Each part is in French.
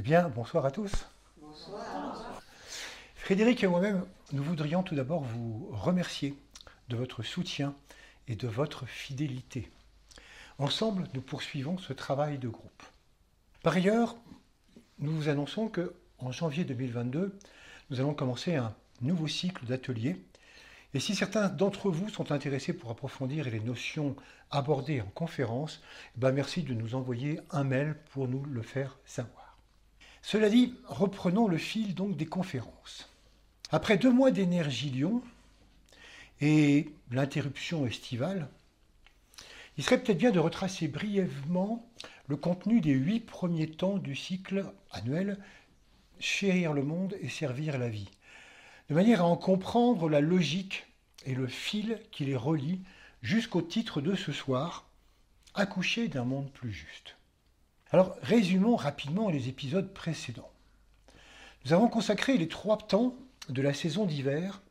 bien, bonsoir à tous. Bonsoir. Frédéric et moi-même, nous voudrions tout d'abord vous remercier de votre soutien et de votre fidélité. Ensemble, nous poursuivons ce travail de groupe. Par ailleurs, nous vous annonçons qu'en janvier 2022, nous allons commencer un nouveau cycle d'ateliers. Et si certains d'entre vous sont intéressés pour approfondir les notions abordées en conférence, merci de nous envoyer un mail pour nous le faire savoir. Cela dit, reprenons le fil donc des conférences. Après 2 mois d'énergie Lyon et l'interruption estivale, il serait peut-être bien de retracer brièvement le contenu des 8 premiers temps du cycle annuel « Chérir le monde et servir la vie », de manière à en comprendre la logique et le fil qui les relie jusqu'au titre de ce soir, « Accoucher d'un monde plus juste ». Alors, résumons rapidement les épisodes précédents. Nous avons consacré les 3 temps de la saison d'hiver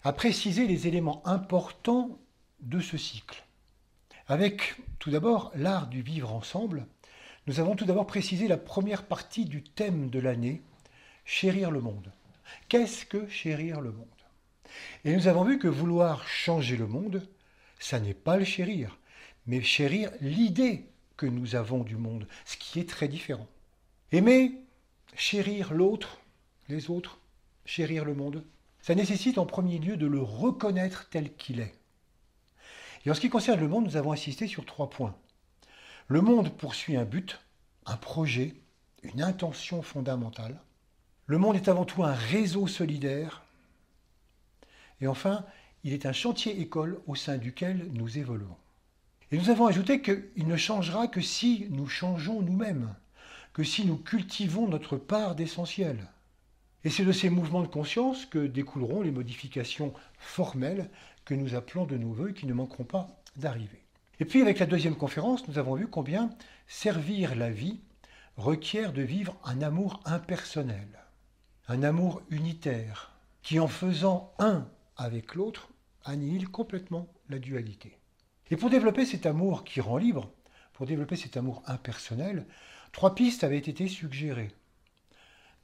à préciser les éléments importants de ce cycle. Avec tout d'abord l'art du vivre ensemble, nous avons tout d'abord précisé la première partie du thème de l'année, chérir le monde. Qu'est-ce que chérir le monde? Et nous avons vu que vouloir changer le monde, ça n'est pas le chérir, mais chérir l'idée que nous avons du monde, ce qui est très différent. Aimer, chérir l'autre, les autres, chérir le monde, ça nécessite en premier lieu de le reconnaître tel qu'il est. Et en ce qui concerne le monde, nous avons insisté sur 3 points. Le monde poursuit un but, un projet, une intention fondamentale. Le monde est avant tout un réseau solidaire. Et enfin, il est un chantier-école au sein duquel nous évoluons. Et nous avons ajouté qu'il ne changera que si nous changeons nous-mêmes, que si nous cultivons notre part d'essentiel. Et c'est de ces mouvements de conscience que découleront les modifications formelles que nous appelons de nos vœux et qui ne manqueront pas d'arriver. Et puis avec la deuxième conférence, nous avons vu combien servir la vie requiert de vivre un amour impersonnel, un amour unitaire, qui en faisant un avec l'autre, annihile complètement la dualité. Et pour développer cet amour qui rend libre, pour développer cet amour impersonnel, 3 pistes avaient été suggérées.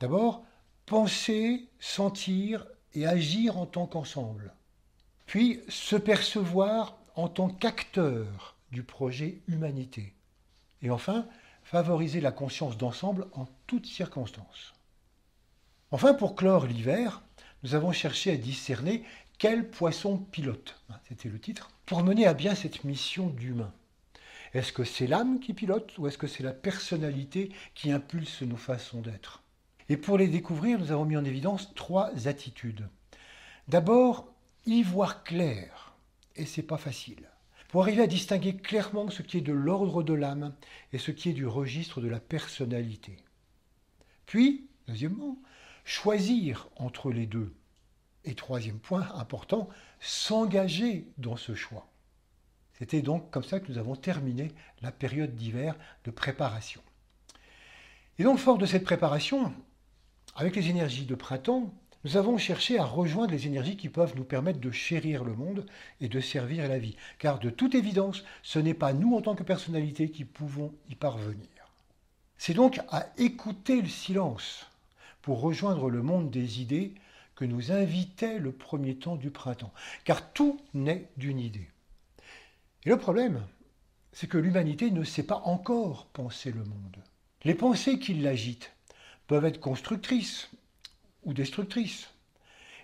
D'abord, penser, sentir et agir en tant qu'ensemble. Puis, se percevoir en tant qu'acteur du projet humanité. Et enfin, favoriser la conscience d'ensemble en toutes circonstances. Enfin, pour clore l'hiver, nous avons cherché à discerner quel poisson pilote, c'était le titre, pour mener à bien cette mission d'humain. Est-ce que c'est l'âme qui pilote ou est-ce que c'est la personnalité qui impulse nos façons d'être? Et pour les découvrir, nous avons mis en évidence 3 attitudes. D'abord, y voir clair, et c'est pas facile, pour arriver à distinguer clairement ce qui est de l'ordre de l'âme et ce qui est du registre de la personnalité. Puis, deuxièmement, choisir entre les deux. Et 3e point important, s'engager dans ce choix. C'était donc comme ça que nous avons terminé la période d'hiver de préparation. Et donc, fort de cette préparation, avec les énergies de printemps, nous avons cherché à rejoindre les énergies qui peuvent nous permettre de chérir le monde et de servir la vie. Car de toute évidence, ce n'est pas nous en tant que personnalité qui pouvons y parvenir. C'est donc à écouter le silence pour rejoindre le monde des idées que nous invitait le premier temps du printemps. Car tout naît d'une idée. Et le problème, c'est que l'humanité ne sait pas encore penser le monde. Les pensées qui l'agitent peuvent être constructrices ou destructrices.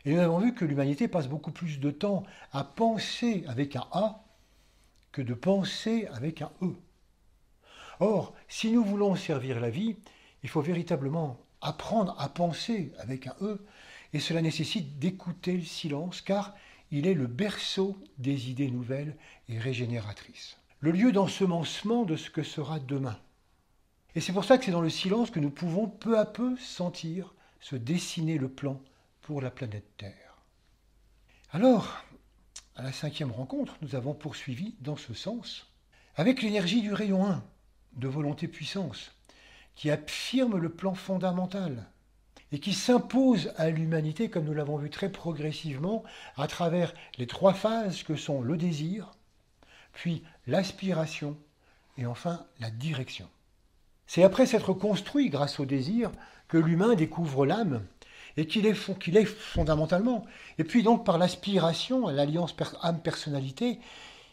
Et nous avons vu que l'humanité passe beaucoup plus de temps à penser avec un A que de penser avec un E. Or, si nous voulons servir la vie, il faut véritablement apprendre à penser avec un E, et cela nécessite d'écouter le silence, car il est le berceau des idées nouvelles et régénératrices. Le lieu d'ensemencement de ce que sera demain. Et c'est pour ça que c'est dans le silence que nous pouvons peu à peu sentir se dessiner le plan pour la planète Terre. Alors, à la 5e rencontre, nous avons poursuivi dans ce sens, avec l'énergie du rayon 1, de volonté-puissance, qui affirme le plan fondamental et qui s'impose à l'humanité, comme nous l'avons vu très progressivement, à travers les 3 phases que sont le désir, puis l'aspiration et enfin la direction. C'est après s'être construit grâce au désir que l'humain découvre l'âme et qu'il est fondamentalement. Et puis donc par l'aspiration à l'alliance âme-personnalité,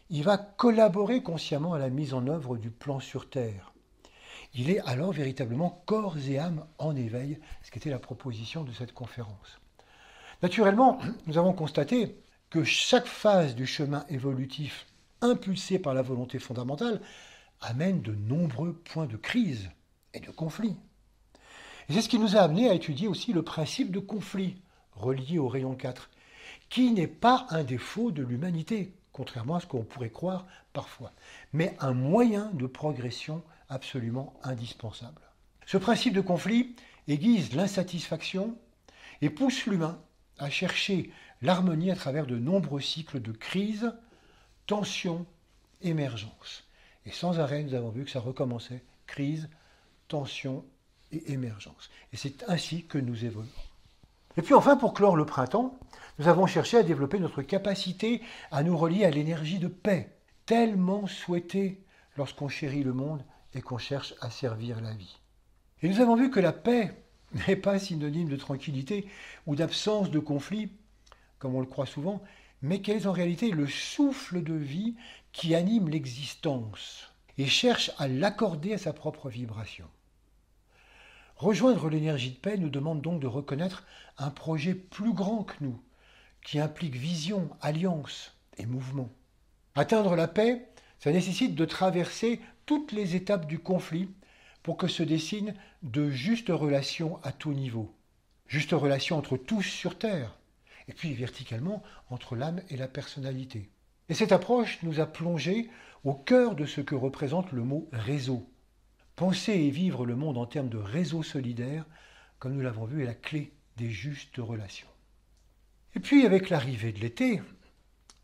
il va collaborer consciemment à la mise en œuvre du plan sur Terre. Il est alors véritablement corps et âme en éveil, ce qui était la proposition de cette conférence. Naturellement, nous avons constaté que chaque phase du chemin évolutif impulsé par la volonté fondamentale amène de nombreux points de crise et de conflit. Et c'est ce qui nous a amené à étudier aussi le principe de conflit, relié au rayon 4, qui n'est pas un défaut de l'humanité, contrairement à ce qu'on pourrait croire parfois, mais un moyen de progression absolument indispensable. Ce principe de conflit aiguise l'insatisfaction et pousse l'humain à chercher l'harmonie à travers de nombreux cycles de crise, tension, émergence. Et sans arrêt, nous avons vu que ça recommençait, crise, tension et émergence. Et c'est ainsi que nous évoluons. Et puis enfin, pour clore le printemps, nous avons cherché à développer notre capacité à nous relier à l'énergie de paix, tellement souhaitée lorsqu'on chérit le monde et qu'on cherche à servir la vie. Et nous avons vu que la paix n'est pas synonyme de tranquillité ou d'absence de conflit, comme on le croit souvent, mais qu'elle est en réalité le souffle de vie qui anime l'existence et cherche à l'accorder à sa propre vibration. Rejoindre l'énergie de paix nous demande donc de reconnaître un projet plus grand que nous, qui implique vision, alliance et mouvement. Atteindre la paix, ça nécessite de traverser toutes les étapes du conflit pour que se dessinent de justes relations à tout niveau. Justes relations entre tous sur Terre, et puis verticalement entre l'âme et la personnalité. Et cette approche nous a plongé au cœur de ce que représente le mot réseau. Penser et vivre le monde en termes de réseau solidaire, comme nous l'avons vu, est la clé des justes relations. Et puis avec l'arrivée de l'été,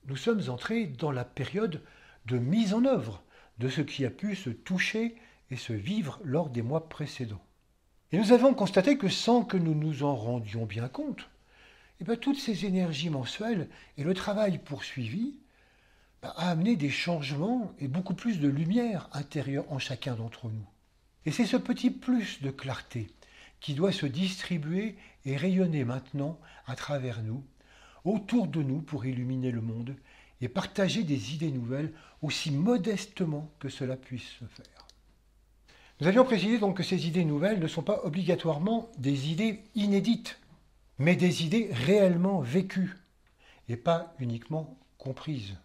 nous sommes entrés dans la période de mise en œuvre de ce qui a pu se toucher et se vivre lors des mois précédents. Et nous avons constaté que sans que nous nous en rendions bien compte, toutes ces énergies mensuelles et le travail poursuivi a amené des changements et beaucoup plus de lumière intérieure en chacun d'entre nous. Et c'est ce petit plus de clarté qui doit se distribuer et rayonner maintenant à travers nous, autour de nous pour illuminer le monde et partager des idées nouvelles aussi modestement que cela puisse se faire. Nous avions précisé donc que ces idées nouvelles ne sont pas obligatoirement des idées inédites, mais des idées réellement vécues et pas uniquement comprises.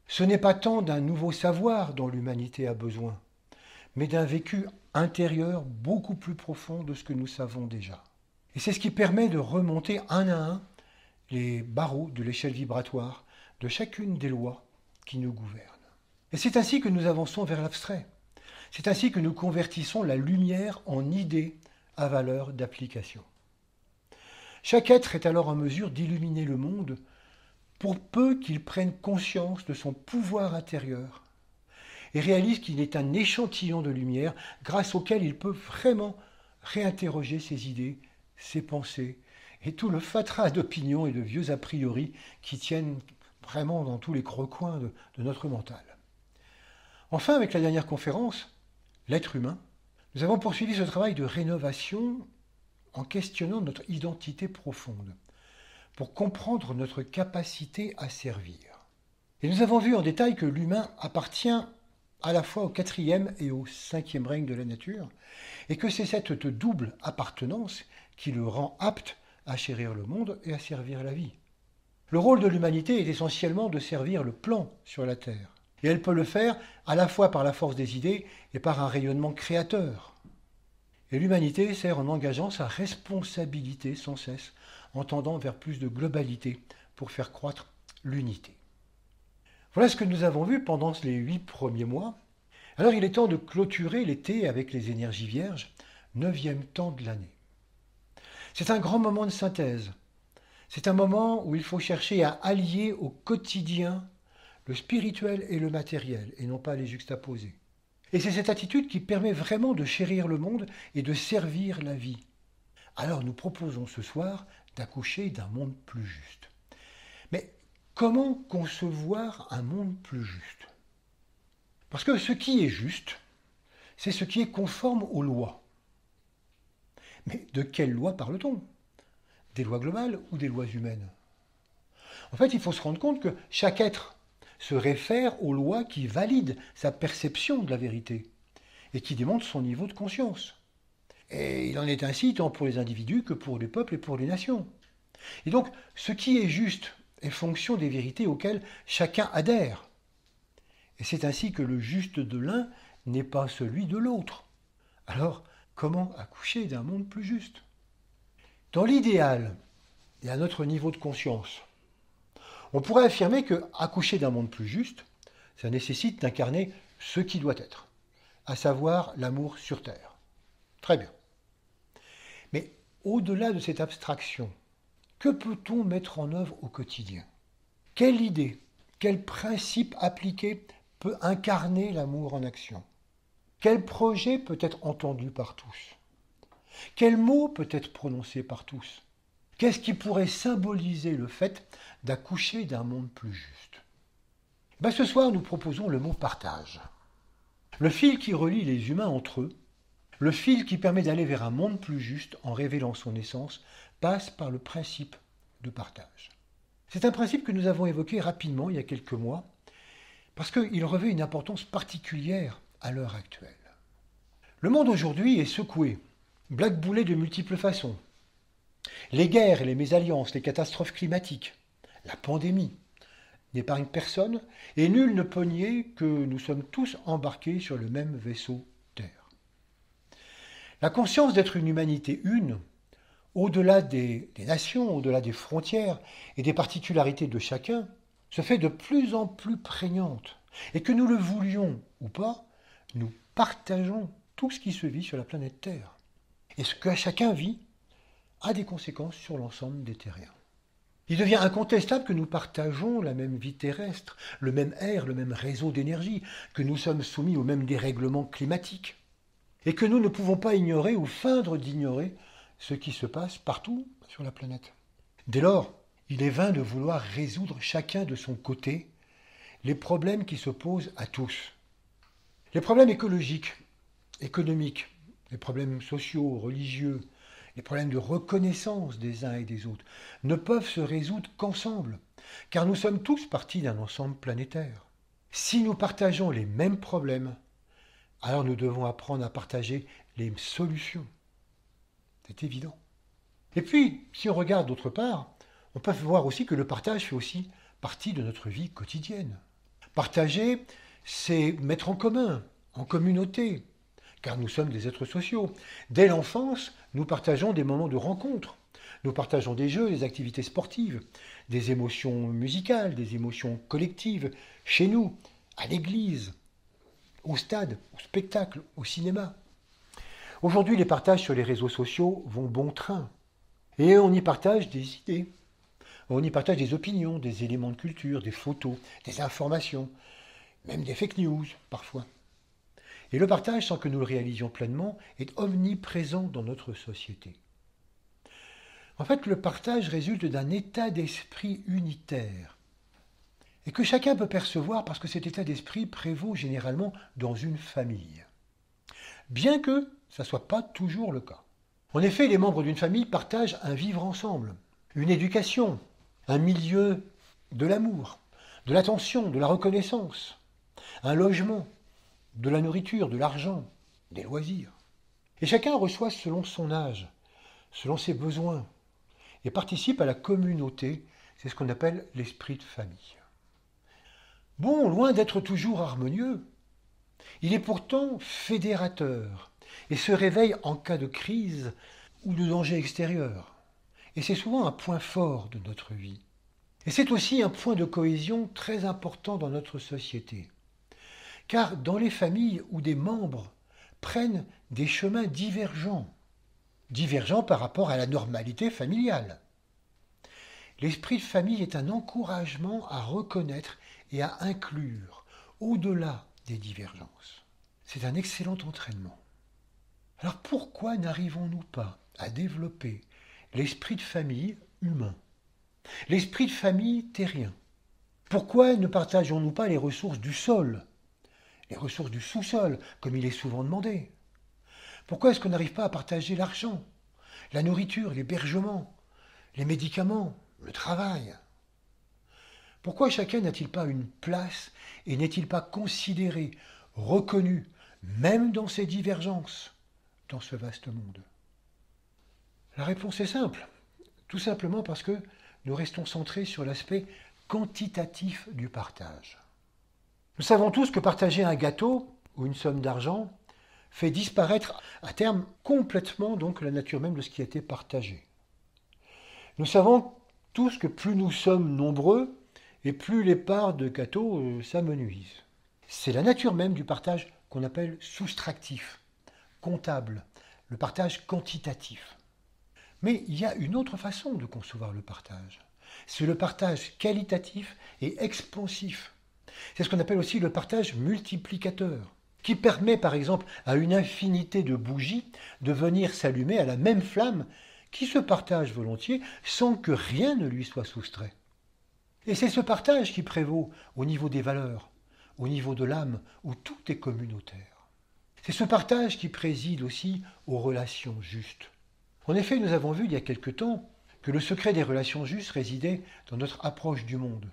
Ce n'est pas tant d'un nouveau savoir dont l'humanité a besoin, mais d'un vécu intérieur beaucoup plus profond de ce que nous savons déjà. Et c'est ce qui permet de remonter un à un les barreaux de l'échelle vibratoire de chacune des lois qui nous gouvernent. Et c'est ainsi que nous avançons vers l'abstrait. C'est ainsi que nous convertissons la lumière en idée à valeur d'application. Chaque être est alors en mesure d'illuminer le monde pour peu qu'il prenne conscience de son pouvoir intérieur et réalise qu'il est un échantillon de lumière grâce auquel il peut vraiment réinterroger ses idées, ses pensées et tout le fatras d'opinions et de vieux a priori qui tiennent vraiment dans tous les recoins de notre mental. Enfin, avec la dernière conférence, l'être humain, nous avons poursuivi ce travail de rénovation en questionnant notre identité profonde pour comprendre notre capacité à servir. Et nous avons vu en détail que l'humain appartient à la fois au 4e et au 5e règne de la nature, et que c'est cette double appartenance qui le rend apte à chérir le monde et à servir la vie. Le rôle de l'humanité est essentiellement de servir le plan sur la Terre, et elle peut le faire à la fois par la force des idées et par un rayonnement créateur. Et l'humanité sert en engageant sa responsabilité sans cesse, en tendant vers plus de globalité pour faire croître l'unité. Voilà ce que nous avons vu pendant les 8 premiers mois. Alors il est temps de clôturer l'été avec les énergies vierges, 9e temps de l'année. C'est un grand moment de synthèse. C'est un moment où il faut chercher à allier au quotidien le spirituel et le matériel, et non pas les juxtaposer. Et c'est cette attitude qui permet vraiment de chérir le monde et de servir la vie. Alors nous proposons ce soir d'accoucher d'un monde plus juste. Mais comment concevoir un monde plus juste ? Parce que ce qui est juste, c'est ce qui est conforme aux lois. Mais de quelles lois parle-t-on? Des lois globales ou des lois humaines? En fait, il faut se rendre compte que chaque être se réfère aux lois qui valident sa perception de la vérité et qui démontrent son niveau de conscience. Et il en est ainsi tant pour les individus que pour les peuples et pour les nations. Et donc, ce qui est juste est fonction des vérités auxquelles chacun adhère. Et c'est ainsi que le juste de l'un n'est pas celui de l'autre. Alors, comment accoucher d'un monde plus juste? Dans l'idéal, et à notre niveau de conscience, on pourrait affirmer que accoucher d'un monde plus juste, ça nécessite d'incarner ce qui doit être, à savoir l'amour sur Terre. Très bien. Mais au-delà de cette abstraction, que peut-on mettre en œuvre au quotidien? Quelle idée, quel principe appliqué peut incarner l'amour en action? Quel projet peut être entendu par tous? Quel mot peut être prononcé par tous? Qu'est-ce qui pourrait symboliser le fait d'accoucher d'un monde plus juste? Ce soir, nous proposons le mot partage. Le fil qui relie les humains entre eux, le fil qui permet d'aller vers un monde plus juste en révélant son essence, passe par le principe de partage. C'est un principe que nous avons évoqué rapidement il y a quelques mois, parce qu'il revêt une importance particulière à l'heure actuelle. Le monde aujourd'hui est secoué, blackboulé de multiples façons. Les guerres et les mésalliances, les catastrophes climatiques, la pandémie n'épargnent personne, et nul ne peut nier que nous sommes tous embarqués sur le même vaisseau Terre. La conscience d'être une humanité une, au-delà des nations, au-delà des frontières et des particularités de chacun, se fait de plus en plus prégnante. Et que nous le voulions ou pas, nous partageons tout ce qui se vit sur la planète Terre. Et ce que chacun vit a des conséquences sur l'ensemble des terriens. Il devient incontestable que nous partageons la même vie terrestre, le même air, le même réseau d'énergie, que nous sommes soumis au même dérèglement climatique, et que nous ne pouvons pas ignorer ou feindre d'ignorer ce qui se passe partout sur la planète. Dès lors, il est vain de vouloir résoudre chacun de son côté les problèmes qui se posent à tous. Les problèmes écologiques, économiques, les problèmes sociaux, religieux, les problèmes de reconnaissance des uns et des autres ne peuvent se résoudre qu'ensemble, car nous sommes tous partis d'un ensemble planétaire. Si nous partageons les mêmes problèmes, alors nous devons apprendre à partager les solutions. C'est évident. Et puis, si on regarde d'autre part, on peut voir aussi que le partage fait aussi partie de notre vie quotidienne. Partager, c'est mettre en commun, en communauté, car nous sommes des êtres sociaux. Dès l'enfance, nous partageons des moments de rencontre. Nous partageons des jeux, des activités sportives, des émotions musicales, des émotions collectives, chez nous, à l'église, au stade, au spectacle, au cinéma. Aujourd'hui, les partages sur les réseaux sociaux vont bon train. Et on y partage des idées. On y partage des opinions, des éléments de culture, des photos, des informations, même des fake news parfois. Et le partage, sans que nous le réalisions pleinement, est omniprésent dans notre société. En fait, le partage résulte d'un état d'esprit unitaire et que chacun peut percevoir parce que cet état d'esprit prévaut généralement dans une famille. Bien que ça ne soit pas toujours le cas. En effet, les membres d'une famille partagent un vivre ensemble, une éducation, un milieu de l'amour, de l'attention, de la reconnaissance, un logement, de la nourriture, de l'argent, des loisirs. Et chacun reçoit selon son âge, selon ses besoins, et participe à la communauté, c'est ce qu'on appelle l'esprit de famille. Bon, loin d'être toujours harmonieux, il est pourtant fédérateur et se réveille en cas de crise ou de danger extérieur. Et c'est souvent un point fort de notre vie. Et c'est aussi un point de cohésion très important dans notre société. Car dans les familles où des membres prennent des chemins divergents par rapport à la normalité familiale, l'esprit de famille est un encouragement à reconnaître et à inclure au-delà des divergences. C'est un excellent entraînement. Alors pourquoi n'arrivons-nous pas à développer l'esprit de famille humain, l'esprit de famille terrien? Pourquoi ne partageons-nous pas les ressources du sol, les ressources du sous-sol, comme il est souvent demandé? Pourquoi est-ce qu'on n'arrive pas à partager l'argent, la nourriture, l'hébergement, les médicaments, le travail? Pourquoi chacun n'a-t-il pas une place et n'est-il pas considéré, reconnu, même dans ses divergences, dans ce vaste monde? La réponse est simple, tout simplement parce que nous restons centrés sur l'aspect quantitatif du partage. Nous savons tous que partager un gâteau ou une somme d'argent fait disparaître à terme complètement donc la nature même de ce qui a été partagé. Nous savons tous que plus nous sommes nombreux et plus les parts de gâteau s'amenuisent. C'est la nature même du partage qu'on appelle soustractif, comptable, le partage quantitatif. Mais il y a une autre façon de concevoir le partage. C'est le partage qualitatif et expansif. C'est ce qu'on appelle aussi le partage multiplicateur, qui permet par exemple à une infinité de bougies de venir s'allumer à la même flamme qui se partage volontiers sans que rien ne lui soit soustrait. Et c'est ce partage qui prévaut au niveau des valeurs, au niveau de l'âme, où tout est communautaire. C'est ce partage qui préside aussi aux relations justes. En effet, nous avons vu il y a quelque temps que le secret des relations justes résidait dans notre approche du monde.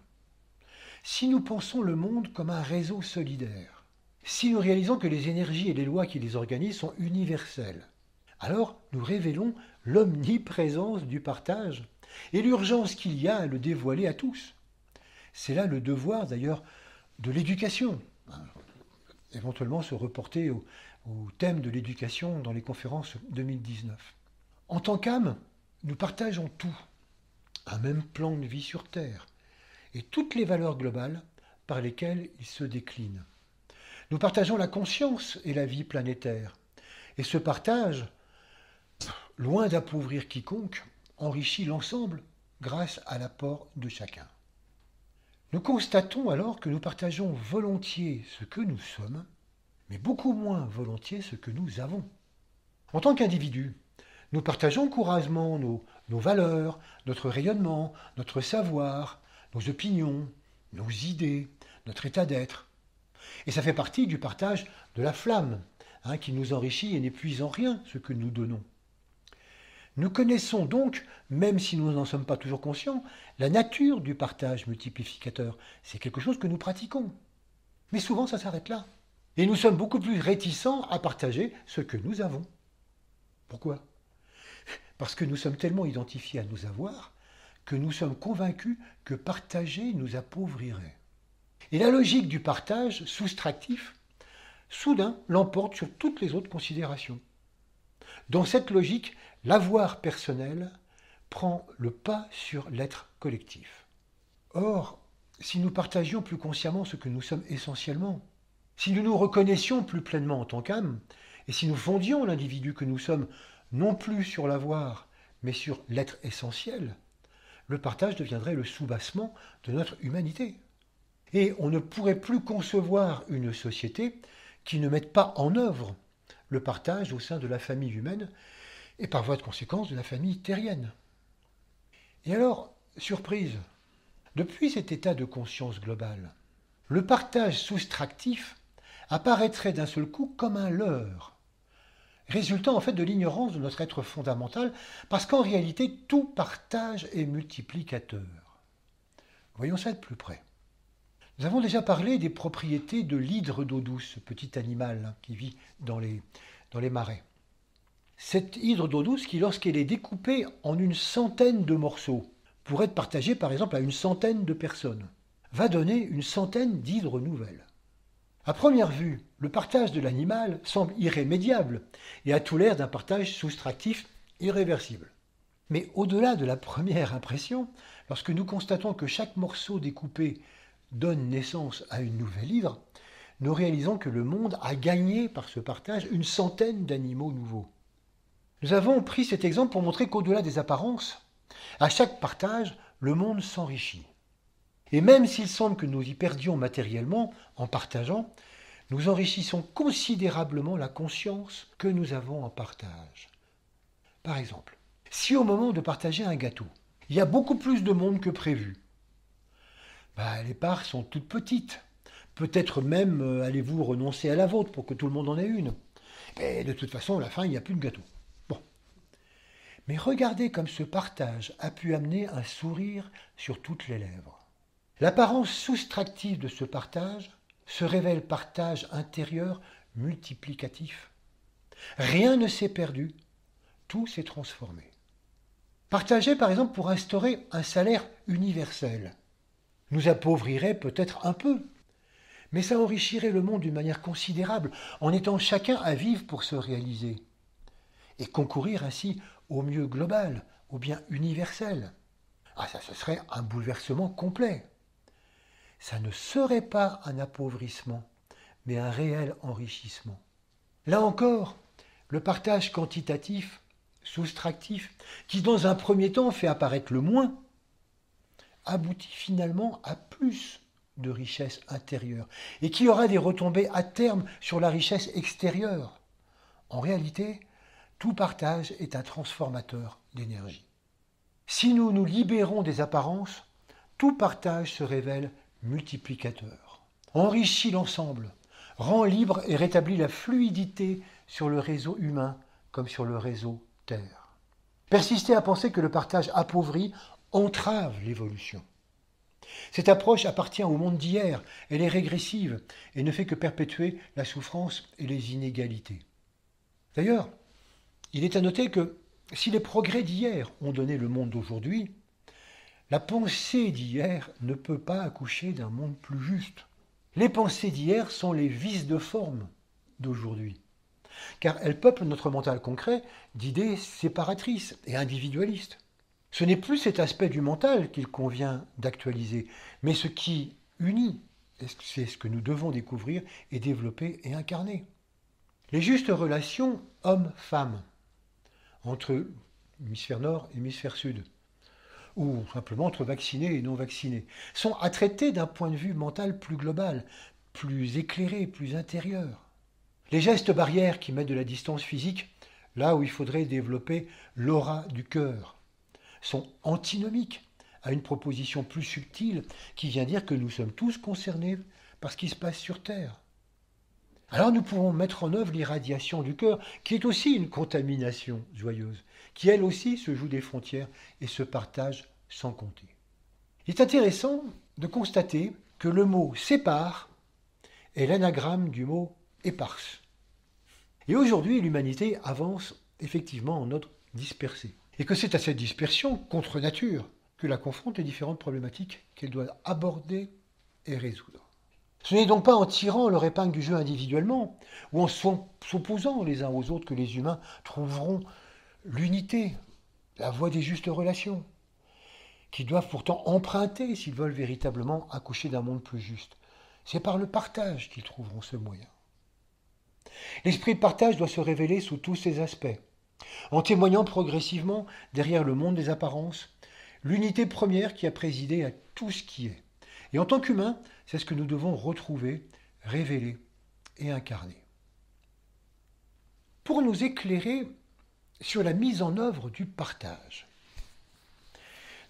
Si nous pensons le monde comme un réseau solidaire, si nous réalisons que les énergies et les lois qui les organisent sont universelles, alors nous révélons l'omniprésence du partage et l'urgence qu'il y a à le dévoiler à tous. C'est là le devoir d'ailleurs de l'éducation. Éventuellement se reporter au thème de l'éducation dans les conférences 2019. En tant qu'âme, nous partageons tout, un même plan de vie sur Terre, et toutes les valeurs globales par lesquelles il se décline. Nous partageons la conscience et la vie planétaire, et ce partage, loin d'appauvrir quiconque, enrichit l'ensemble grâce à l'apport de chacun. Nous constatons alors que nous partageons volontiers ce que nous sommes, mais beaucoup moins volontiers ce que nous avons. En tant qu'individus, nous partageons courageusement nos valeurs, notre rayonnement, notre savoir, nos opinions, nos idées, notre état d'être. Et ça fait partie du partage de la flamme, qui nous enrichit et n'épuise en rien ce que nous donnons. Nous connaissons donc, même si nous n'en sommes pas toujours conscients, la nature du partage multiplicateur. C'est quelque chose que nous pratiquons. Mais souvent, ça s'arrête là. Et nous sommes beaucoup plus réticents à partager ce que nous avons. Pourquoi ? Parce que nous sommes tellement identifiés à nos avoirs que nous sommes convaincus que partager nous appauvrirait. Et la logique du partage soustractif, soudain, l'emporte sur toutes les autres considérations. Dans cette logique, l'avoir personnel prend le pas sur l'être collectif. Or, si nous partagions plus consciemment ce que nous sommes essentiellement, si nous nous reconnaissions plus pleinement en tant qu'âme, et si nous fondions l'individu que nous sommes non plus sur l'avoir, mais sur l'être essentiel, le partage deviendrait le soubassement de notre humanité. Et on ne pourrait plus concevoir une société qui ne mette pas en œuvre le partage au sein de la famille humaine et par voie de conséquence de la famille terrienne. Et alors, surprise, depuis cet état de conscience globale, le partage soustractif apparaîtrait d'un seul coup comme un leurre, résultant en fait de l'ignorance de notre être fondamental, parce qu'en réalité, tout partage est multiplicateur. Voyons ça de plus près. Nous avons déjà parlé des propriétés de l'hydre d'eau douce, ce petit animal qui vit dans les marais. Cette hydre d'eau douce qui, lorsqu'elle est découpée en une centaine de morceaux, pour être partagée par exemple à une centaine de personnes, va donner une centaine d'hydres nouvelles. À première vue, le partage de l'animal semble irrémédiable et a tout l'air d'un partage soustractif irréversible. Mais au-delà de la première impression, lorsque nous constatons que chaque morceau découpé donne naissance à une nouvelle hydre, nous réalisons que le monde a gagné par ce partage une centaine d'animaux nouveaux. Nous avons pris cet exemple pour montrer qu'au-delà des apparences, à chaque partage, le monde s'enrichit. Et même s'il semble que nous y perdions matériellement en partageant, nous enrichissons considérablement la conscience que nous avons en partage. Par exemple, si au moment de partager un gâteau, il y a beaucoup plus de monde que prévu, les parts sont toutes petites, Peut-être même allez-vous renoncer à la vôtre pour que tout le monde en ait une. Et de toute façon, à la fin, il n'y a plus de gâteau. Bon. Mais regardez comme ce partage a pu amener un sourire sur toutes les lèvres. L'apparence soustractive de ce partage se révèle partage intérieur multiplicatif. Rien ne s'est perdu, tout s'est transformé. Partager par exemple pour instaurer un salaire universel nous appauvrirait peut-être un peu, mais ça enrichirait le monde d'une manière considérable en étant chacun à vivre pour se réaliser et concourir ainsi au mieux global, au bien universel. Ah ça, ce serait un bouleversement complet. Ça ne serait pas un appauvrissement, mais un réel enrichissement. Là encore, le partage quantitatif, soustractif, qui dans un premier temps fait apparaître le moins, aboutit finalement à plus de richesse intérieure et qui aura des retombées à terme sur la richesse extérieure. En réalité, tout partage est un transformateur d'énergie. Si nous nous libérons des apparences, tout partage se révèle multiplicateur, enrichit l'ensemble, rend libre et rétablit la fluidité sur le réseau humain comme sur le réseau Terre. Persister à penser que le partage appauvrit entrave l'évolution. Cette approche appartient au monde d'hier, elle est régressive et ne fait que perpétuer la souffrance et les inégalités. D'ailleurs, il est à noter que si les progrès d'hier ont donné le monde d'aujourd'hui, la pensée d'hier ne peut pas accoucher d'un monde plus juste. Les pensées d'hier sont les vices de forme d'aujourd'hui, car elles peuplent notre mental concret d'idées séparatrices et individualistes. Ce n'est plus cet aspect du mental qu'il convient d'actualiser, mais ce qui unit, c'est ce que nous devons découvrir et développer et incarner. Les justes relations hommes-femmes entre l'hémisphère nord et l'hémisphère sud, ou simplement entre vaccinés et non vaccinés, sont à traiter d'un point de vue mental plus global, plus éclairé, plus intérieur. Les gestes barrières qui mettent de la distance physique, là où il faudrait développer l'aura du cœur, sont antinomiques à une proposition plus subtile qui vient dire que nous sommes tous concernés par ce qui se passe sur Terre. Alors nous pouvons mettre en œuvre l'irradiation du cœur, qui est aussi une contamination joyeuse, qui elle aussi se joue des frontières et se partage sans compter. Il est intéressant de constater que le mot sépare est l'anagramme du mot éparse. Et aujourd'hui, l'humanité avance effectivement en ordre dispersé. Et que c'est à cette dispersion, contre nature, que la confrontent les différentes problématiques qu'elle doit aborder et résoudre. Ce n'est donc pas en tirant leur épingle du jeu individuellement, ou en s'opposant les uns aux autres que les humains trouveront l'unité, la voie des justes relations, qu'ils doivent pourtant emprunter s'ils veulent véritablement accoucher d'un monde plus juste. C'est par le partage qu'ils trouveront ce moyen. L'esprit de partage doit se révéler sous tous ses aspects, en témoignant progressivement, derrière le monde des apparences, l'unité première qui a présidé à tout ce qui est. Et en tant qu'humains, c'est ce que nous devons retrouver, révéler et incarner. Pour nous éclairer sur la mise en œuvre du partage,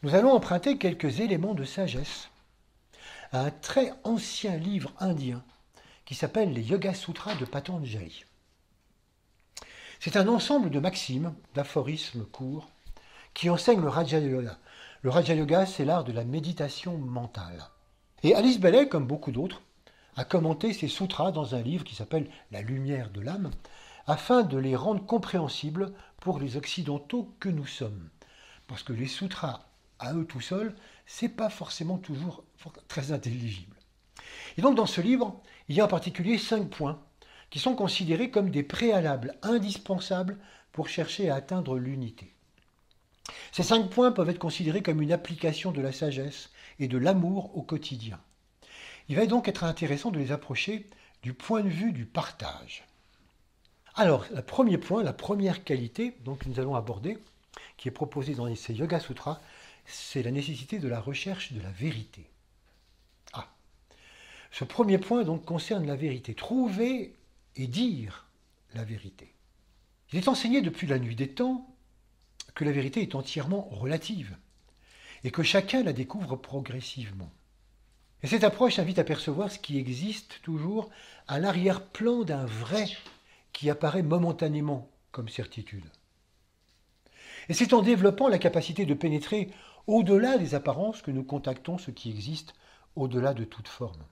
nous allons emprunter quelques éléments de sagesse à un très ancien livre indien qui s'appelle les Yoga Sutras de Patanjali. C'est un ensemble de maximes, d'aphorismes courts, qui enseignent le Raja Yoga. Le Raja Yoga, c'est l'art de la méditation mentale. Et Alice Bailey, comme beaucoup d'autres, a commenté ces sutras dans un livre qui s'appelle La lumière de l'âme, afin de les rendre compréhensibles pour les occidentaux que nous sommes. Parce que les sutras, à eux tout seuls, c'est pas forcément toujours très intelligible. Et donc dans ce livre, il y a en particulier 5 points qui sont considérés comme des préalables indispensables pour chercher à atteindre l'unité. Ces 5 points peuvent être considérés comme une application de la sagesse et de l'amour au quotidien. Il va donc être intéressant de les approcher du point de vue du partage. Alors, le premier point, la première qualité donc, que nous allons aborder, qui est proposée dans ces Yoga Sutras, c'est la nécessité de la recherche de la vérité. Ce premier point donc concerne la vérité. Trouver et dire la vérité. Il est enseigné depuis la nuit des temps que la vérité est entièrement relative et que chacun la découvre progressivement. Et cette approche invite à percevoir ce qui existe toujours à l'arrière-plan d'un vrai qui apparaît momentanément comme certitude. Et c'est en développant la capacité de pénétrer au-delà des apparences que nous contactons ce qui existe au-delà de toute forme.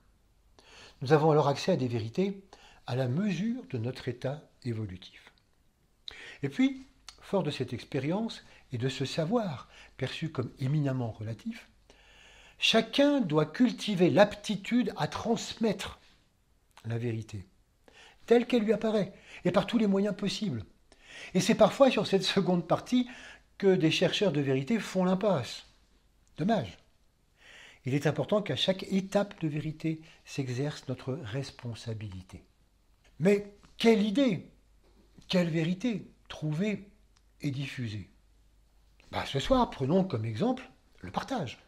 Nous avons alors accès à des vérités à la mesure de notre état évolutif. Et puis, fort de cette expérience et de ce savoir perçu comme éminemment relatif, chacun doit cultiver l'aptitude à transmettre la vérité, telle qu'elle lui apparaît, et par tous les moyens possibles. Et c'est parfois sur cette seconde partie que des chercheurs de vérité font l'impasse. Dommage. Il est important qu'à chaque étape de vérité s'exerce notre responsabilité. Mais quelle idée, quelle vérité trouver et diffuser? Ce soir, prenons comme exemple le partage.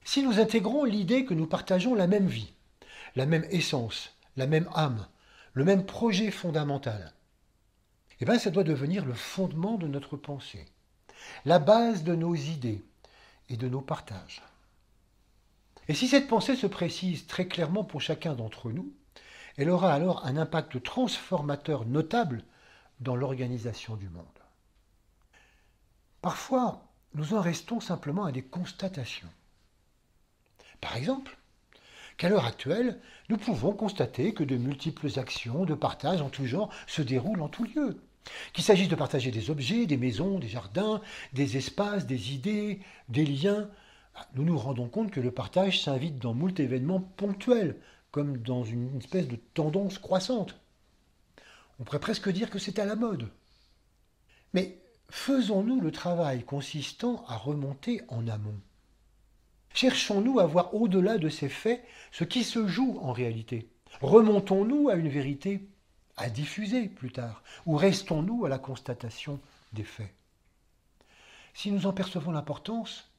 Si nous intégrons l'idée que nous partageons la même vie, la même essence, la même âme, le même projet fondamental, ça doit devenir le fondement de notre pensée, la base de nos idées et de nos partages. Et si cette pensée se précise très clairement pour chacun d'entre nous, elle aura alors un impact transformateur notable dans l'organisation du monde. Parfois, nous en restons simplement à des constatations. Par exemple, qu'à l'heure actuelle, nous pouvons constater que de multiples actions de partage en tout genre se déroulent en tout lieu. Qu'il s'agisse de partager des objets, des maisons, des jardins, des espaces, des idées, des liens, nous nous rendons compte que le partage s'invite dans moult événements ponctuels, comme dans une espèce de tendance croissante. On pourrait presque dire que c'est à la mode. Mais faisons-nous le travail consistant à remonter en amont? Cherchons-nous à voir au-delà de ces faits ce qui se joue en réalité? Remontons-nous à une vérité à diffuser plus tard? Ou restons-nous à la constatation des faits? Si nous en percevons l'importance,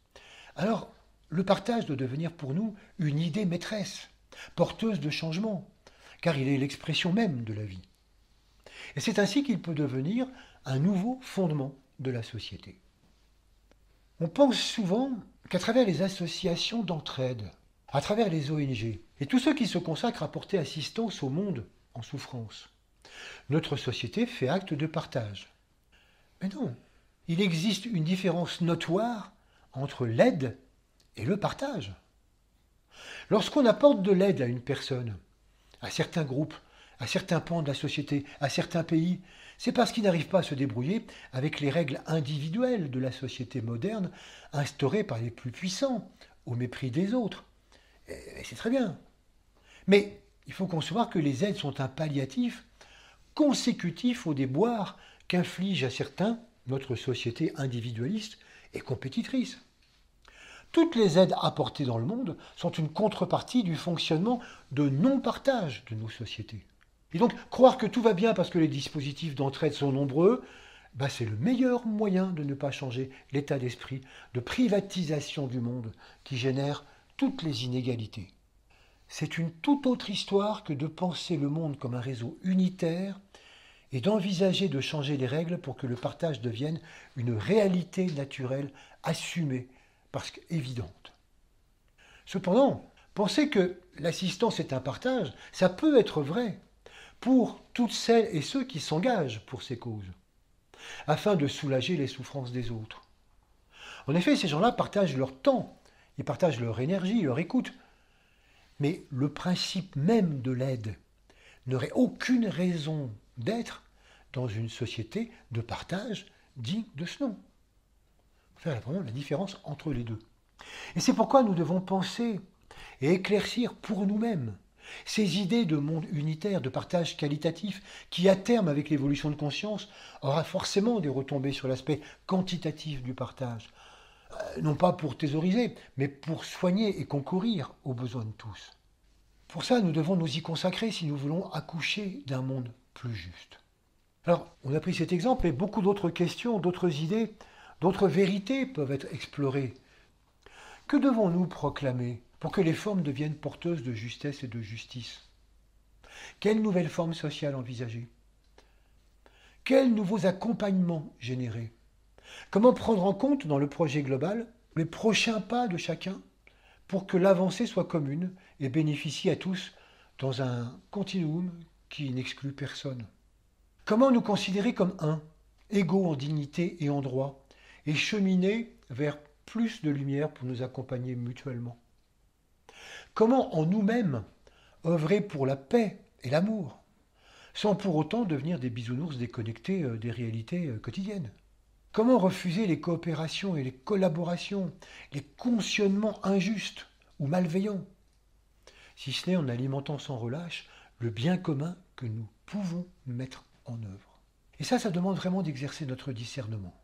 alors le partage doit devenir pour nous une idée maîtresse, porteuse de changement, car il est l'expression même de la vie. Et c'est ainsi qu'il peut devenir un nouveau fondement de la société. On pense souvent qu'à travers les associations d'entraide, à travers les ONG, et tous ceux qui se consacrent à porter assistance au monde en souffrance, notre société fait acte de partage. Mais non, il existe une différence notoire entre l'aide et le partage. Lorsqu'on apporte de l'aide à une personne, à certains groupes, à certains pans de la société, à certains pays, c'est parce qu'ils n'arrivent pas à se débrouiller avec les règles individuelles de la société moderne instaurées par les plus puissants, au mépris des autres. Et c'est très bien. Mais il faut concevoir que les aides sont un palliatif consécutif aux déboires qu'inflige à certains notre société individualiste et compétitrice. Toutes les aides apportées dans le monde sont une contrepartie du fonctionnement de non-partage de nos sociétés. Et donc, croire que tout va bien parce que les dispositifs d'entraide sont nombreux, c'est le meilleur moyen de ne pas changer l'état d'esprit de privatisation du monde qui génère toutes les inégalités. C'est une toute autre histoire que de penser le monde comme un réseau unitaire et d'envisager de changer les règles pour que le partage devienne une réalité naturelle assumée parce qu'évidente. Cependant, penser que l'assistance est un partage, ça peut être vrai pour toutes celles et ceux qui s'engagent pour ces causes, afin de soulager les souffrances des autres. En effet, ces gens-là partagent leur temps, ils partagent leur énergie, leur écoute. Mais le principe même de l'aide n'aurait aucune raison d'être dans une société de partage digne de ce nom. Il faut faire vraiment la différence entre les deux. Et c'est pourquoi nous devons penser et éclaircir pour nous-mêmes ces idées de monde unitaire, de partage qualitatif, qui à terme, avec l'évolution de conscience, aura forcément des retombées sur l'aspect quantitatif du partage. Non pas pour thésauriser, mais pour soigner et concourir aux besoins de tous. Pour ça, nous devons nous y consacrer si nous voulons accoucher d'un monde plus juste. Alors, on a pris cet exemple, et beaucoup d'autres questions, d'autres idées, d'autres vérités peuvent être explorées. Que devons-nous proclamer pour que les formes deviennent porteuses de justesse et de justice? Quelles nouvelles formes sociales envisager? Quels nouveaux accompagnements générer? Comment prendre en compte dans le projet global les prochains pas de chacun pour que l'avancée soit commune et bénéficie à tous dans un continuum qui n'exclut personne. Comment nous considérer comme un, égaux en dignité et en droit, et cheminer vers plus de lumière pour nous accompagner mutuellement? Comment en nous-mêmes œuvrer pour la paix et l'amour, sans pour autant devenir des bisounours déconnectés des réalités quotidiennes? Comment refuser les coopérations et les collaborations, les cautionnements injustes ou malveillants, si ce n'est en alimentant sans relâche le bien commun que nous pouvons mettre en œuvre? Et ça demande vraiment d'exercer notre discernement.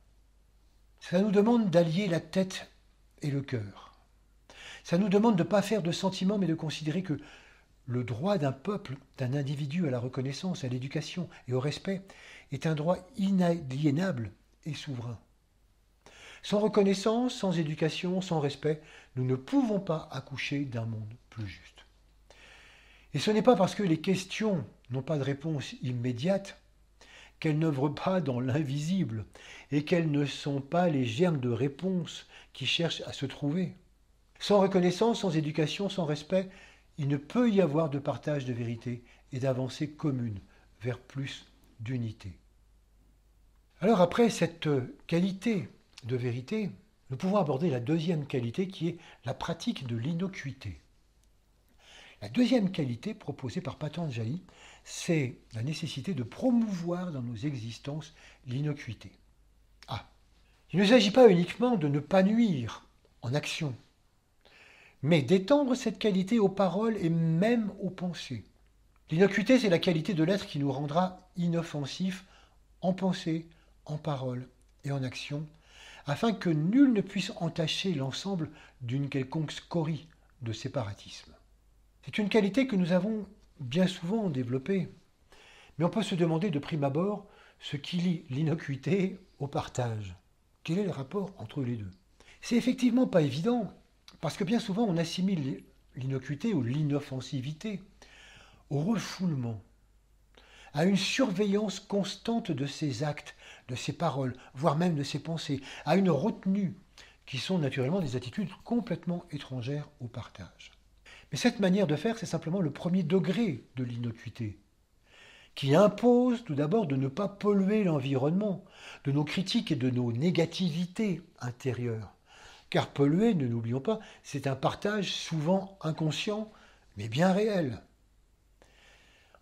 Ça nous demande d'allier la tête et le cœur. Ça nous demande de ne pas faire de sentiments, mais de considérer que le droit d'un peuple, d'un individu à la reconnaissance, à l'éducation et au respect est un droit inaliénable et souverain. Sans reconnaissance, sans éducation, sans respect, nous ne pouvons pas accoucher d'un monde plus juste. Et ce n'est pas parce que les questions n'ont pas de réponse immédiate qu'elles n'œuvrent pas dans l'invisible et qu'elles ne sont pas les germes de réponse qui cherchent à se trouver. Sans reconnaissance, sans éducation, sans respect, il ne peut y avoir de partage de vérité et d'avancée commune vers plus d'unité. Alors après cette qualité de vérité, nous pouvons aborder la deuxième qualité qui est la pratique de l'innocuité. La deuxième qualité proposée par Patanjali, c'est la nécessité de promouvoir dans nos existences l'innocuité. Il ne s'agit pas uniquement de ne pas nuire en action, mais d'étendre cette qualité aux paroles et même aux pensées. L'innocuité, c'est la qualité de l'être qui nous rendra inoffensifs en pensée, en parole et en action, afin que nul ne puisse entacher l'ensemble d'une quelconque scorie de séparatisme. C'est une qualité que nous avons bien souvent développée, mais on peut se demander de prime abord ce qui lie l'innocuité au partage. Quel est le rapport entre les deux? C'est effectivement pas évident, parce que bien souvent on assimile l'innocuité ou l'inoffensivité au refoulement, à une surveillance constante de ses actes, de ses paroles, voire même de ses pensées, à une retenue, qui sont naturellement des attitudes complètement étrangères au partage. Mais cette manière de faire, c'est simplement le premier degré de l'innocuité, qui impose tout d'abord de ne pas polluer l'environnement de nos critiques et de nos négativités intérieures. Car polluer, ne l'oublions pas, c'est un partage souvent inconscient, mais bien réel.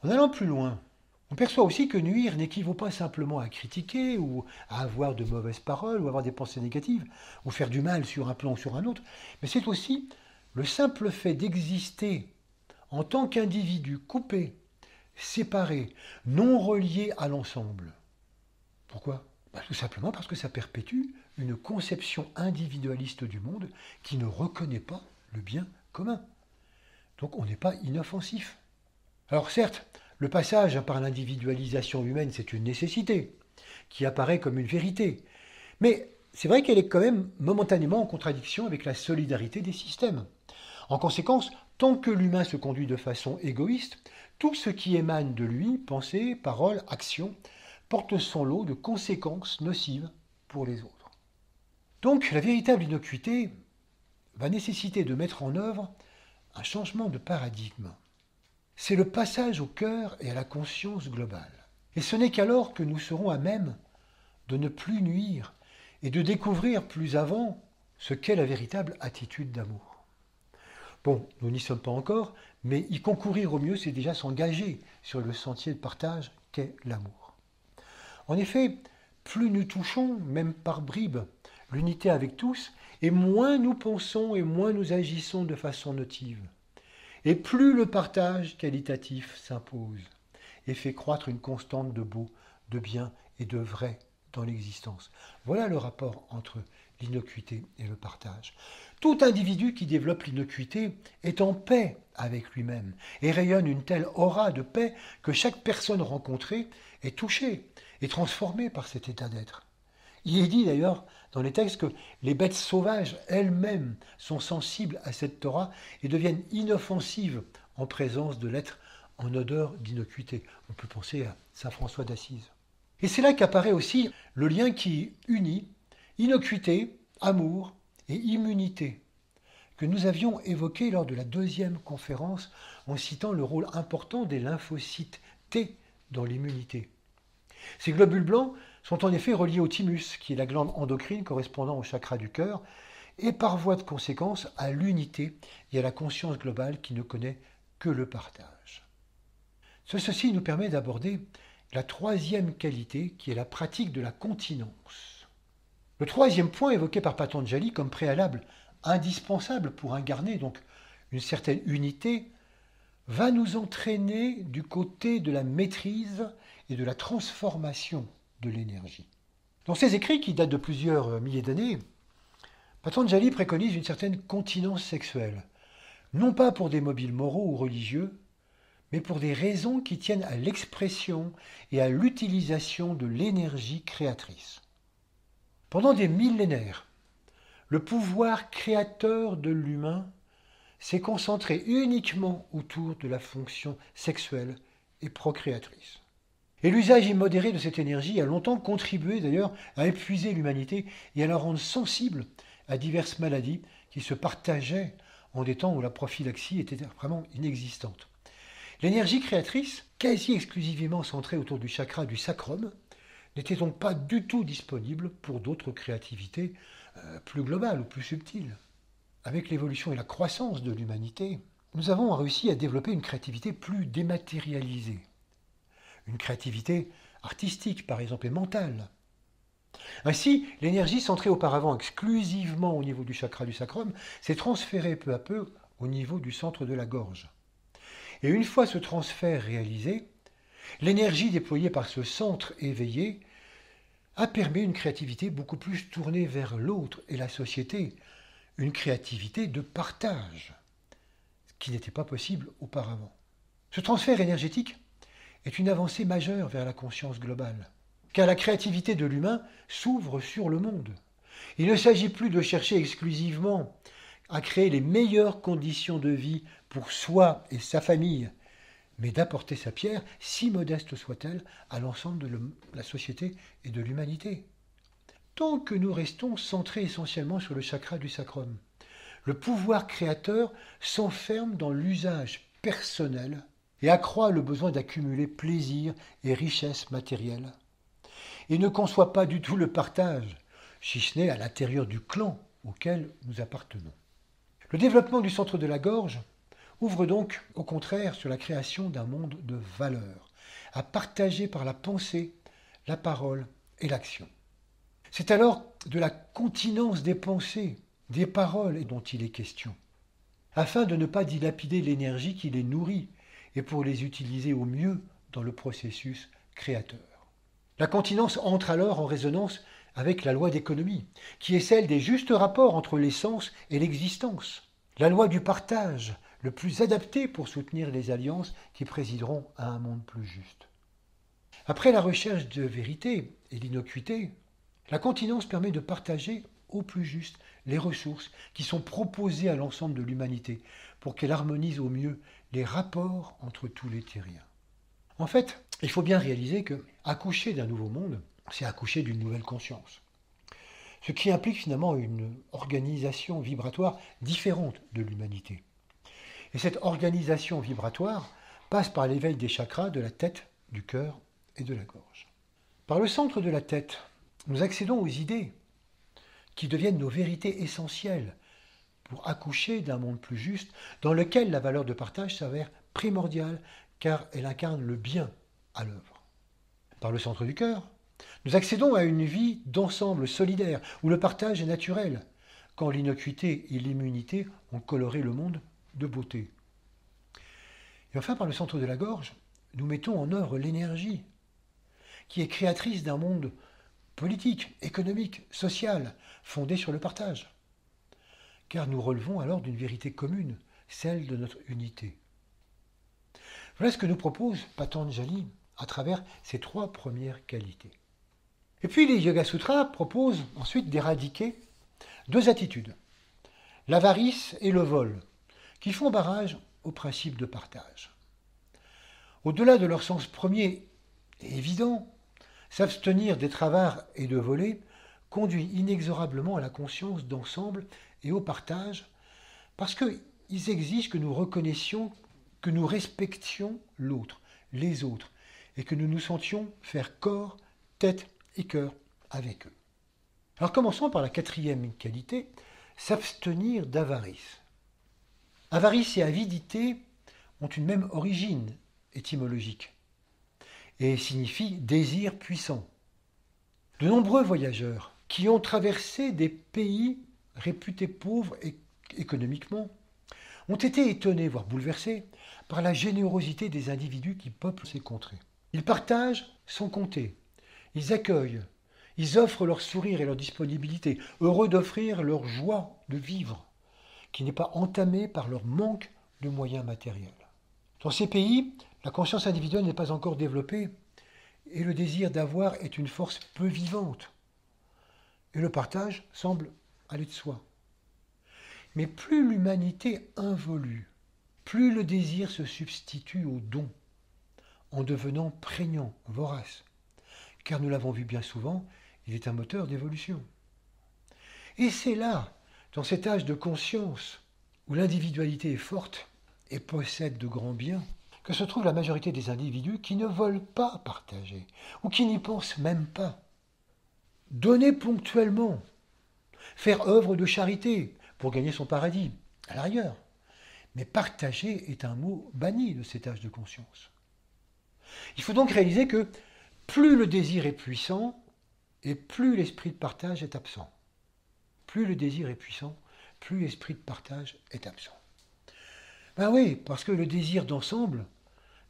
En allant plus loin, on perçoit aussi que nuire n'équivaut pas simplement à critiquer ou à avoir de mauvaises paroles ou avoir des pensées négatives ou faire du mal sur un plan ou sur un autre, mais c'est aussi le simple fait d'exister en tant qu'individu coupé, séparé, non relié à l'ensemble. Pourquoi? Tout simplement parce que ça perpétue une conception individualiste du monde qui ne reconnaît pas le bien commun. Donc on n'est pas inoffensif. Alors certes, le passage par l'individualisation humaine, c'est une nécessité, qui apparaît comme une vérité. Mais c'est vrai qu'elle est quand même momentanément en contradiction avec la solidarité des systèmes. En conséquence, tant que l'humain se conduit de façon égoïste, tout ce qui émane de lui, pensée, parole, action, porte son lot de conséquences nocives pour les autres. Donc la véritable innocuité va nécessiter de mettre en œuvre un changement de paradigme. C'est le passage au cœur et à la conscience globale. Et ce n'est qu'alors que nous serons à même de ne plus nuire et de découvrir plus avant ce qu'est la véritable attitude d'amour. Bon, nous n'y sommes pas encore, mais y concourir au mieux, c'est déjà s'engager sur le sentier de partage qu'est l'amour. En effet, plus nous touchons, même par bribes, l'unité avec tous, et moins nous pensons et moins nous agissons de façon notive. Et plus le partage qualitatif s'impose et fait croître une constante de beau, de bien et de vrai dans l'existence. Voilà le rapport entre l'innocuité et le partage. Tout individu qui développe l'innocuité est en paix avec lui-même et rayonne une telle aura de paix que chaque personne rencontrée est touchée et transformée par cet état d'être. Il est dit d'ailleurs dans les textes que les bêtes sauvages elles-mêmes sont sensibles à cette Torah et deviennent inoffensives en présence de l'être en odeur d'innocuité. On peut penser à saint François d'Assise. Et c'est là qu'apparaît aussi le lien qui unit innocuité, amour et immunité, que nous avions évoqué lors de la deuxième conférence en citant le rôle important des lymphocytes T dans l'immunité. Ces globules blancs sont en effet reliés au thymus, qui est la glande endocrine correspondant au chakra du cœur, et par voie de conséquence à l'unité et à la conscience globale qui ne connaît que le partage. Ceci nous permet d'aborder la troisième qualité qui est la pratique de la continence. Le troisième point évoqué par Patanjali comme préalable indispensable pour incarner donc une certaine unité va nous entraîner du côté de la maîtrise et de la transformation de l'énergie. Dans ses écrits qui datent de plusieurs milliers d'années, Patanjali préconise une certaine continence sexuelle, non pas pour des mobiles moraux ou religieux, mais pour des raisons qui tiennent à l'expression et à l'utilisation de l'énergie créatrice. Pendant des millénaires, le pouvoir créateur de l'humain s'est concentré uniquement autour de la fonction sexuelle et procréatrice. Et l'usage immodéré de cette énergie a longtemps contribué d'ailleurs à épuiser l'humanité et à la rendre sensible à diverses maladies qui se partageaient en des temps où la prophylaxie était vraiment inexistante. L'énergie créatrice, quasi exclusivement centrée autour du chakra du sacrum, n'était donc pas du tout disponible pour d'autres créativités plus globales ou plus subtiles. Avec l'évolution et la croissance de l'humanité, nous avons réussi à développer une créativité plus dématérialisée. Une créativité artistique, par exemple, et mentale. Ainsi, l'énergie centrée auparavant exclusivement au niveau du chakra du sacrum s'est transférée peu à peu au niveau du centre de la gorge. Et une fois ce transfert réalisé, l'énergie déployée par ce centre éveillé a permis une créativité beaucoup plus tournée vers l'autre et la société, une créativité de partage, ce qui n'était pas possible auparavant. Ce transfert énergétique est une avancée majeure vers la conscience globale, car la créativité de l'humain s'ouvre sur le monde. Il ne s'agit plus de chercher exclusivement à créer les meilleures conditions de vie pour soi et sa famille, mais d'apporter sa pierre, si modeste soit-elle, à l'ensemble de la société et de l'humanité. Tant que nous restons centrés essentiellement sur le chakra du sacrum, le pouvoir créateur s'enferme dans l'usage personnel et accroît le besoin d'accumuler plaisir et richesse matérielle. Et ne conçoit pas du tout le partage, si ce n'est à l'intérieur du clan auquel nous appartenons. Le développement du centre de la gorge ouvre donc, au contraire, sur la création d'un monde de valeurs, à partager par la pensée, la parole et l'action. C'est alors de la continence des pensées, des paroles dont il est question, afin de ne pas dilapider l'énergie qui les nourrit et pour les utiliser au mieux dans le processus créateur. La continence entre alors en résonance avec la loi d'économie, qui est celle des justes rapports entre l'essence et l'existence, la loi du partage, le plus adapté pour soutenir les alliances qui présideront à un monde plus juste. Après la recherche de vérité et l'innocuité, la continence permet de partager au plus juste les ressources qui sont proposées à l'ensemble de l'humanité pour qu'elle harmonise au mieux les rapports entre tous les terriens. En fait, il faut bien réaliser que accoucher d'un nouveau monde, c'est accoucher d'une nouvelle conscience. Ce qui implique finalement une organisation vibratoire différente de l'humanité. Et cette organisation vibratoire passe par l'éveil des chakras de la tête, du cœur et de la gorge. Par le centre de la tête, nous accédons aux idées qui deviennent nos vérités essentielles pour accoucher d'un monde plus juste dans lequel la valeur de partage s'avère primordiale car elle incarne le bien à l'œuvre. Par le centre du cœur, nous accédons à une vie d'ensemble solidaire où le partage est naturel, quand l'innocuité et l'immunité ont coloré le monde de beauté. Et enfin, par le centre de la gorge, nous mettons en œuvre l'énergie, qui est créatrice d'un monde politique, économique, social, fondé sur le partage. Car nous relevons alors d'une vérité commune, celle de notre unité. Voilà ce que nous propose Patanjali à travers ces trois premières qualités. Et puis les Yoga Sutras proposent ensuite d'éradiquer deux attitudes, l'avarice et le vol, qui font barrage au principe de partage. Au-delà de leur sens premier et évident, s'abstenir d'être avare et de voler conduit inexorablement à la conscience d'ensemble et au partage, Parce qu'ils exigent que nous reconnaissions, que nous respections l'autre, les autres, et que nous nous sentions faire corps, tête et cœur avec eux. Alors commençons par la quatrième qualité, s'abstenir d'avarice. Avarice et avidité ont une même origine étymologique et signifient désir puissant. De nombreux voyageurs qui ont traversé des pays réputés pauvres économiquement ont été étonnés, voire bouleversés, par la générosité des individus qui peuplent ces contrées. Ils partagent sans compter, ils accueillent, ils offrent leur sourire et leur disponibilité, heureux d'offrir leur joie de vivre, qui n'est pas entamée par leur manque de moyens matériels. Dans ces pays, la conscience individuelle n'est pas encore développée et le désir d'avoir est une force peu vivante. Et le partage semble aller de soi. Mais plus l'humanité involue, plus le désir se substitue au don, en devenant prégnant, vorace. Car nous l'avons vu bien souvent, il est un moteur d'évolution. Et c'est là, dans cet âge de conscience, où l'individualité est forte et possède de grands biens, que se trouve la majorité des individus qui ne veulent pas partager, ou qui n'y pensent même pas. Donner ponctuellement, faire œuvre de charité pour gagner son paradis, à l'arrière. Mais partager est un mot banni de cet âge de conscience. Il faut donc réaliser que plus le désir est puissant, et plus l'esprit de partage est absent. Plus le désir est puissant, plus l'esprit de partage est absent. Ben oui, parce que le désir d'ensemble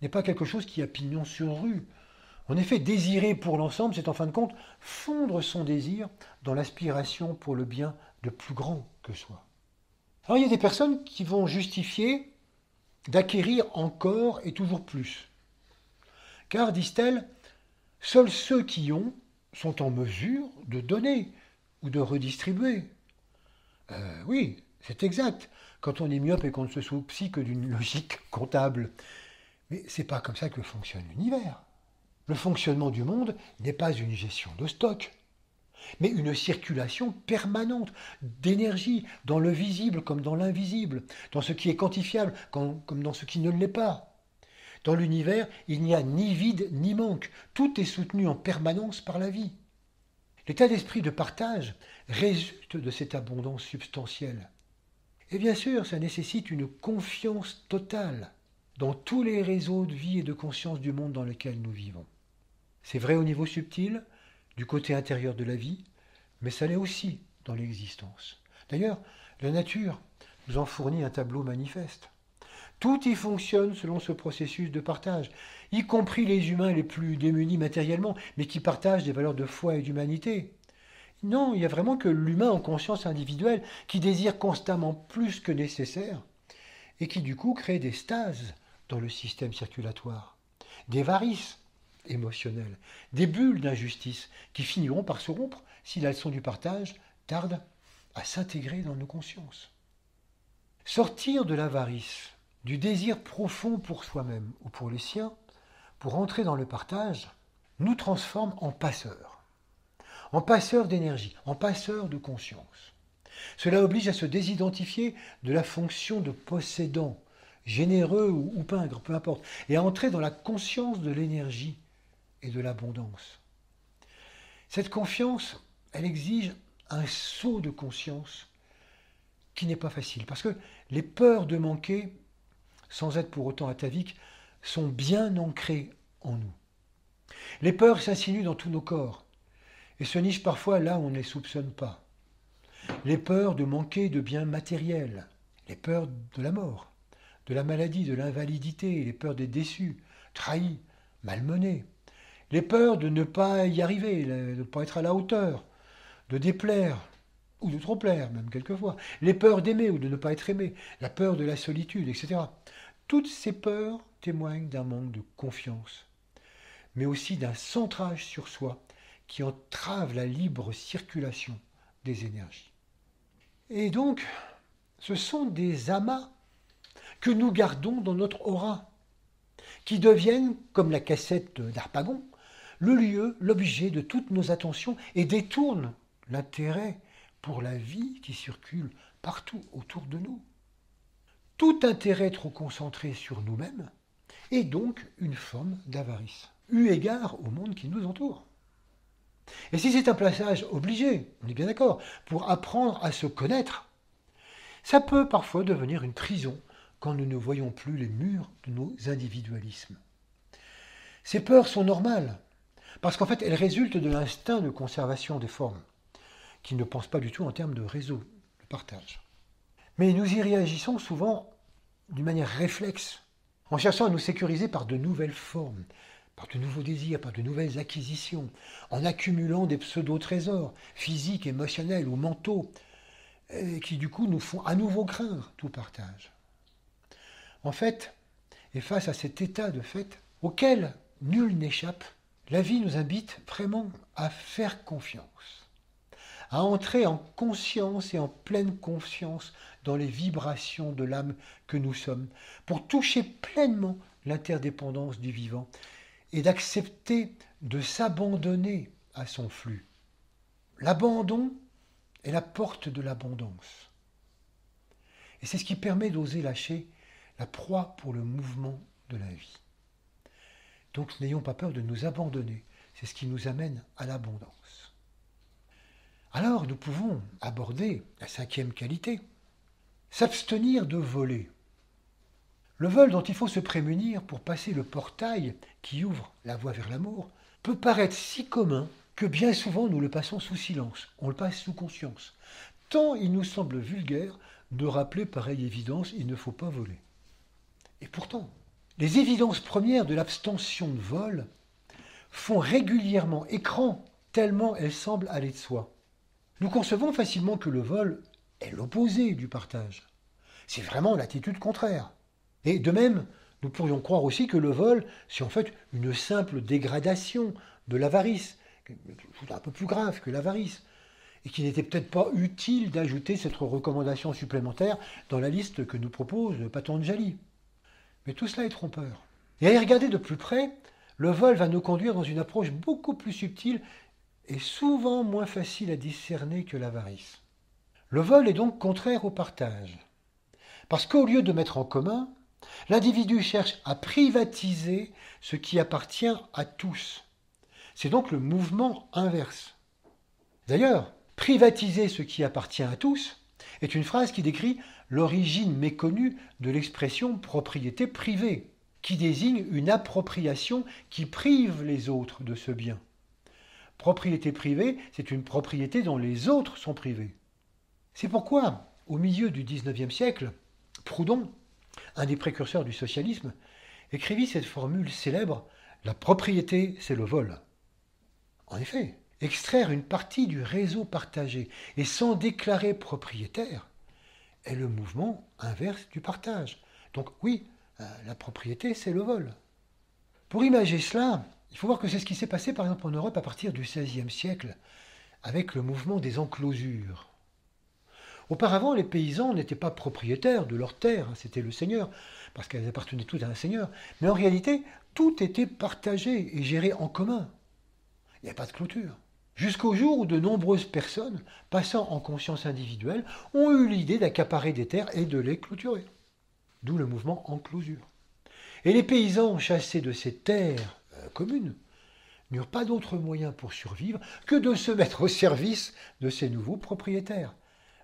n'est pas quelque chose qui a pignon sur rue. En effet, désirer pour l'ensemble, c'est en fin de compte fondre son désir dans l'aspiration pour le bien de plus grand que soi. Alors il y a des personnes qui vont justifier d'acquérir encore et toujours plus. Car, disent-elles, seuls ceux qui ont sont en mesure de donner ou de redistribuer. Oui, c'est exact, quand on est myope et qu'on ne se soucie que d'une logique comptable. Mais c'est pas comme ça que fonctionne l'univers. Le fonctionnement du monde n'est pas une gestion de stock, mais une circulation permanente d'énergie dans le visible comme dans l'invisible, dans ce qui est quantifiable comme dans ce qui ne l'est pas. Dans l'univers, il n'y a ni vide ni manque, tout est soutenu en permanence par la vie. L'état d'esprit de partage résulte de cette abondance substantielle. Et bien sûr, ça nécessite une confiance totale dans tous les réseaux de vie et de conscience du monde dans lequel nous vivons. C'est vrai au niveau subtil, du côté intérieur de la vie, mais ça l'est aussi dans l'existence. D'ailleurs, la nature nous en fournit un tableau manifeste. Tout y fonctionne selon ce processus de partage, y compris les humains les plus démunis matériellement, mais qui partagent des valeurs de foi et d'humanité. Non, il y a vraiment que l'humain en conscience individuelle qui désire constamment plus que nécessaire et qui du coup crée des stases dans le système circulatoire, des varices émotionnelles, des bulles d'injustice qui finiront par se rompre si la leçon du partage tarde à s'intégrer dans nos consciences. Sortir de l'avarice, du désir profond pour soi-même ou pour les siens, pour entrer dans le partage, nous transforme en passeurs d'énergie, en passeurs de conscience. Cela oblige à se désidentifier de la fonction de possédant, généreux ou pingre, peu importe, et à entrer dans la conscience de l'énergie et de l'abondance. Cette confiance, elle exige un saut de conscience qui n'est pas facile, parce que les peurs de manquer, sans être pour autant ataviques, sont bien ancrées en nous. Les peurs s'insinuent dans tous nos corps et se nichent parfois là où on ne les soupçonne pas. Les peurs de manquer de biens matériels, les peurs de la mort, de la maladie, de l'invalidité, les peurs des déçus, trahis, malmenés, les peurs de ne pas y arriver, de ne pas être à la hauteur, de déplaire, ou de trop plaire, même quelquefois, les peurs d'aimer ou de ne pas être aimé, la peur de la solitude, etc. Toutes ces peurs témoignent d'un manque de confiance, mais aussi d'un centrage sur soi qui entrave la libre circulation des énergies. Et donc, ce sont des amas que nous gardons dans notre aura, qui deviennent, comme la cassette d'Harpagon, le lieu, l'objet de toutes nos attentions et détournent l'intérêt pour la vie qui circule partout autour de nous. tout intérêt trop concentré sur nous-mêmes est donc une forme d'avarice, eu égard au monde qui nous entoure. Et si c'est un passage obligé, on est bien d'accord, pour apprendre à se connaître, ça peut parfois devenir une prison quand nous ne voyons plus les murs de nos individualismes. Ces peurs sont normales, parce qu'en fait elles résultent de l'instinct de conservation des formes, qui ne pense pas du tout en termes de réseau, de partage. Mais nous y réagissons souvent d'une manière réflexe, en cherchant à nous sécuriser par de nouvelles formes, par de nouveaux désirs, par de nouvelles acquisitions, en accumulant des pseudo-trésors physiques, émotionnels ou mentaux, qui du coup nous font à nouveau craindre tout partage. En fait, et face à cet état de fait auquel nul n'échappe, la vie nous invite vraiment à faire confiance, à entrer en conscience et en pleine confiance dans les vibrations de l'âme que nous sommes, pour toucher pleinement l'interdépendance du vivant et d'accepter de s'abandonner à son flux. L'abandon est la porte de l'abondance. Et c'est ce qui permet d'oser lâcher la proie pour le mouvement de la vie. Donc n'ayons pas peur de nous abandonner, c'est ce qui nous amène à l'abondance. Alors nous pouvons aborder la 5e qualité, s'abstenir de voler. Le vol dont il faut se prémunir pour passer le portail qui ouvre la voie vers l'amour peut paraître si commun que bien souvent nous le passons sous silence, on le passe sous conscience. Tant il nous semble vulgaire de rappeler pareille évidence, il ne faut pas voler. Et pourtant, les évidences premières de l'abstention de vol font régulièrement écran, tellement elles semblent aller de soi. Nous concevons facilement que le vol est l'opposé du partage. C'est vraiment l'attitude contraire. Et de même, nous pourrions croire aussi que le vol, c'est en fait une simple dégradation de l'avarice, un peu plus grave que l'avarice, et qu'il n'était peut-être pas utile d'ajouter cette recommandation supplémentaire dans la liste que nous propose Patanjali. Mais tout cela est trompeur. Et à y regarder de plus près, le vol va nous conduire dans une approche beaucoup plus subtile et souvent moins facile à discerner que l'avarice. Le vol est donc contraire au partage. Parce qu'au lieu de mettre en commun, l'individu cherche à privatiser ce qui appartient à tous. C'est donc le mouvement inverse. D'ailleurs, privatiser ce qui appartient à tous est une phrase qui décrit l'origine méconnue de l'expression propriété privée, qui désigne une appropriation qui prive les autres de ce bien. Propriété privée, c'est une propriété dont les autres sont privés. C'est pourquoi, au milieu du XIXe siècle, Proudhon, un des précurseurs du socialisme, écrivit cette formule célèbre « La propriété, c'est le vol ». En effet, extraire une partie du réseau partagé et s'en déclarer propriétaire est le mouvement inverse du partage. Donc oui, la propriété, c'est le vol. Pour imager cela, il faut voir que c'est ce qui s'est passé par exemple en Europe à partir du XVIe siècle, avec le mouvement des enclosures. Auparavant, les paysans n'étaient pas propriétaires de leurs terres, c'était le seigneur, parce qu'elles appartenaient toutes à un seigneur. Mais en réalité, tout était partagé et géré en commun. Il n'y a pas de clôture. Jusqu'au jour où de nombreuses personnes, passant en conscience individuelle, ont eu l'idée d'accaparer des terres et de les clôturer. D'où le mouvement enclosure. Et les paysans chassés de ces terres communes n'eurent pas d'autre moyen pour survivre que de se mettre au service de ces nouveaux propriétaires.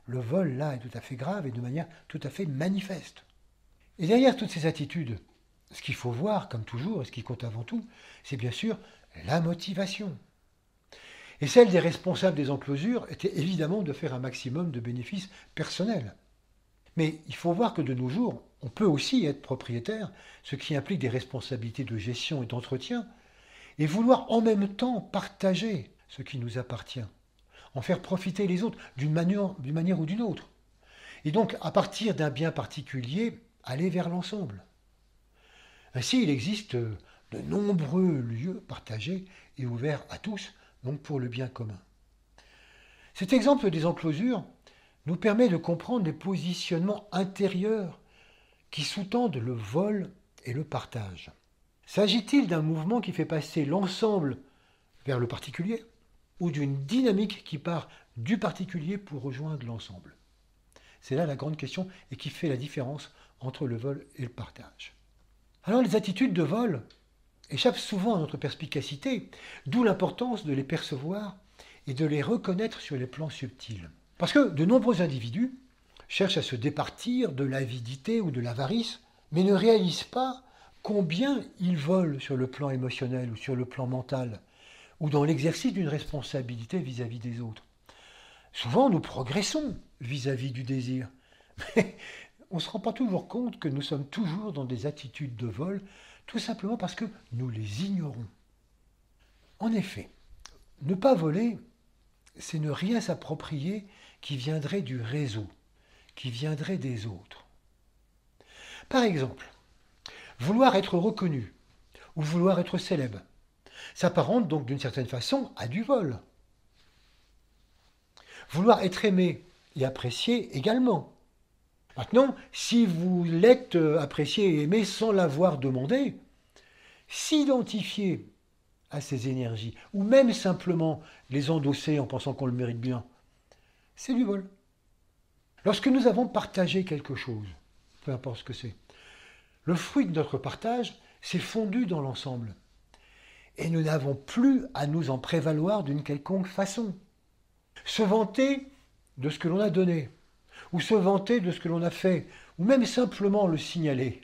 Le vol, là, est tout à fait grave et de manière tout à fait manifeste. Et derrière toutes ces attitudes, ce qu'il faut voir, comme toujours, et ce qui compte avant tout, c'est bien sûr la motivation. Et celle des responsables des enclosures était évidemment de faire un maximum de bénéfices personnels. Mais il faut voir que de nos jours, on peut aussi être propriétaire, ce qui implique des responsabilités de gestion et d'entretien, et vouloir en même temps partager ce qui nous appartient, en faire profiter les autres d'une manière ou d'une autre. Et donc, à partir d'un bien particulier, aller vers l'ensemble. Ainsi, il existe de nombreux lieux partagés et ouverts à tous, donc pour le bien commun. Cet exemple des enclosures nous permet de comprendre les positionnements intérieurs qui sous-tendent le vol et le partage. S'agit-il d'un mouvement qui fait passer l'ensemble vers le particulier ou d'une dynamique qui part du particulier pour rejoindre l'ensemble? C'est là la grande question et qui fait la différence entre le vol et le partage. Alors les attitudes de vol échappent souvent à notre perspicacité, d'où l'importance de les percevoir et de les reconnaître sur les plans subtils. Parce que de nombreux individus cherchent à se départir de l'avidité ou de l'avarice, mais ne réalisent pas combien ils volent sur le plan émotionnel ou sur le plan mental, ou dans l'exercice d'une responsabilité vis-à-vis des autres. Souvent, nous progressons vis-à-vis du désir, mais on ne se rend pas toujours compte que nous sommes toujours dans des attitudes de vol, tout simplement parce que nous les ignorons. En effet, ne pas voler, c'est ne rien s'approprier qui viendrait du réseau, qui viendrait des autres. Par exemple, vouloir être reconnu ou vouloir être célèbre s'apparente donc d'une certaine façon à du vol. Vouloir être aimé et apprécié également. Maintenant, si vous l'êtes apprécié et aimé sans l'avoir demandé, s'identifier à ces énergies, ou même simplement les endosser en pensant qu'on le mérite bien, c'est du vol. Lorsque nous avons partagé quelque chose, peu importe ce que c'est, le fruit de notre partage s'est fondu dans l'ensemble. Et nous n'avons plus à nous en prévaloir d'une quelconque façon. Se vanter de ce que l'on a donné, ou se vanter de ce que l'on a fait, ou même simplement le signaler,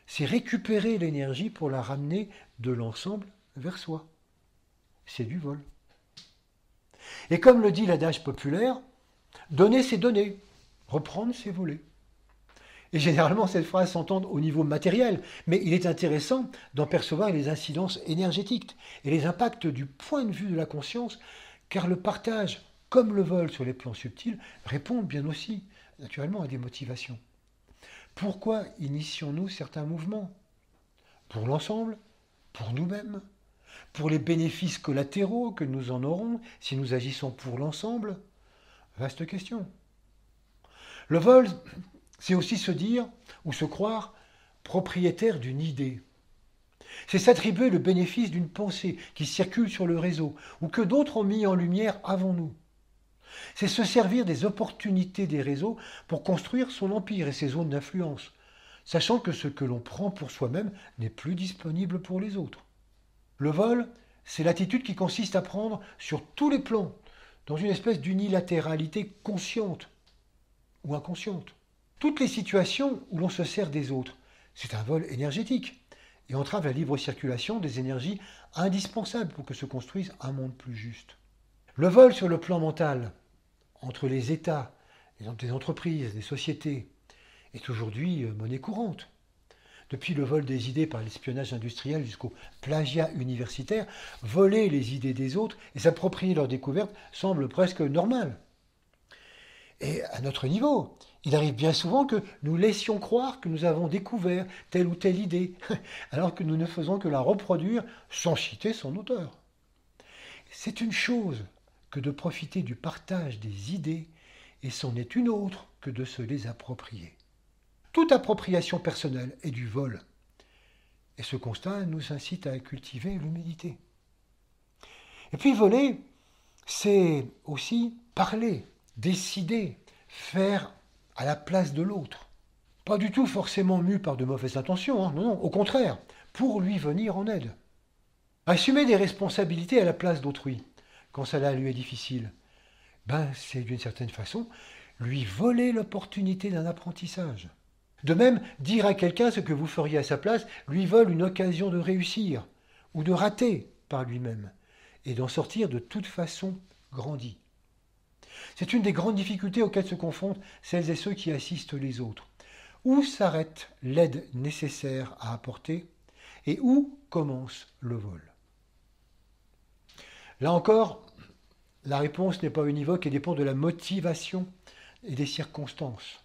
c'est récupérer l'énergie pour la ramener de l'ensemble vers soi. C'est du vol. Et comme le dit l'adage populaire, donner c'est donner, reprendre c'est voler. Et généralement, cette phrase s'entend au niveau matériel, mais il est intéressant d'en percevoir les incidences énergétiques et les impacts du point de vue de la conscience, car le partage, comme le vol sur les plans subtils, répond bien aussi, naturellement, à des motivations. Pourquoi initions-nous certains mouvements? Pour l'ensemble? Pour nous-mêmes? Pour les bénéfices collatéraux que nous en aurons si nous agissons pour l'ensemble? Vaste question. Le vol, c'est aussi se dire ou se croire propriétaire d'une idée. C'est s'attribuer le bénéfice d'une pensée qui circule sur le réseau ou que d'autres ont mis en lumière avant nous. C'est se servir des opportunités des réseaux pour construire son empire et ses zones d'influence, sachant que ce que l'on prend pour soi-même n'est plus disponible pour les autres. Le vol, c'est l'attitude qui consiste à prendre sur tous les plans, dans une espèce d'unilatéralité consciente ou inconsciente. Toutes les situations où l'on se sert des autres, c'est un vol énergétique et entrave la libre circulation des énergies indispensables pour que se construise un monde plus juste. Le vol sur le plan mental, entre les États, des entreprises, des sociétés, est aujourd'hui monnaie courante. Depuis le vol des idées par l'espionnage industriel jusqu'au plagiat universitaire, voler les idées des autres et s'approprier leurs découvertes semble presque normal. Et à notre niveau, il arrive bien souvent que nous laissions croire que nous avons découvert telle ou telle idée, alors que nous ne faisons que la reproduire sans citer son auteur. C'est une chose que de profiter du partage des idées, et c'en est une autre que de se les approprier. Toute appropriation personnelle est du vol. Et ce constat nous incite à cultiver l'humilité. Et puis voler, c'est aussi parler, décider, faire à la place de l'autre. Pas du tout forcément mu par de mauvaises intentions, non, au contraire, pour lui venir en aide. Assumer des responsabilités à la place d'autrui, quand cela lui est difficile, c'est d'une certaine façon lui voler l'opportunité d'un apprentissage. De même, dire à quelqu'un ce que vous feriez à sa place lui vole une occasion de réussir ou de rater par lui-même et d'en sortir de toute façon grandi. C'est une des grandes difficultés auxquelles se confrontent celles et ceux qui assistent les autres. Où s'arrête l'aide nécessaire à apporter et où commence le vol? Là encore, la réponse n'est pas univoque et dépend de la motivation et des circonstances.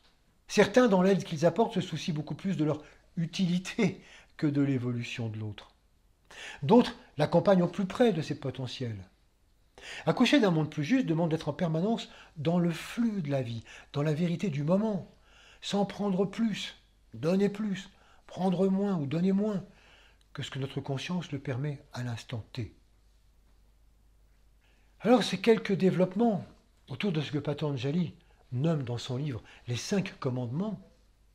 Certains, dans l'aide qu'ils apportent, se soucient beaucoup plus de leur utilité que de l'évolution de l'autre. D'autres l'accompagnent au plus près de ses potentiels. Accoucher d'un monde plus juste demande d'être en permanence dans le flux de la vie, dans la vérité du moment, sans prendre plus, donner plus, prendre moins ou donner moins que ce que notre conscience le permet à l'instant T. Alors ces quelques développements autour de ce que Patanjali nomme dans son livre les 5 commandements,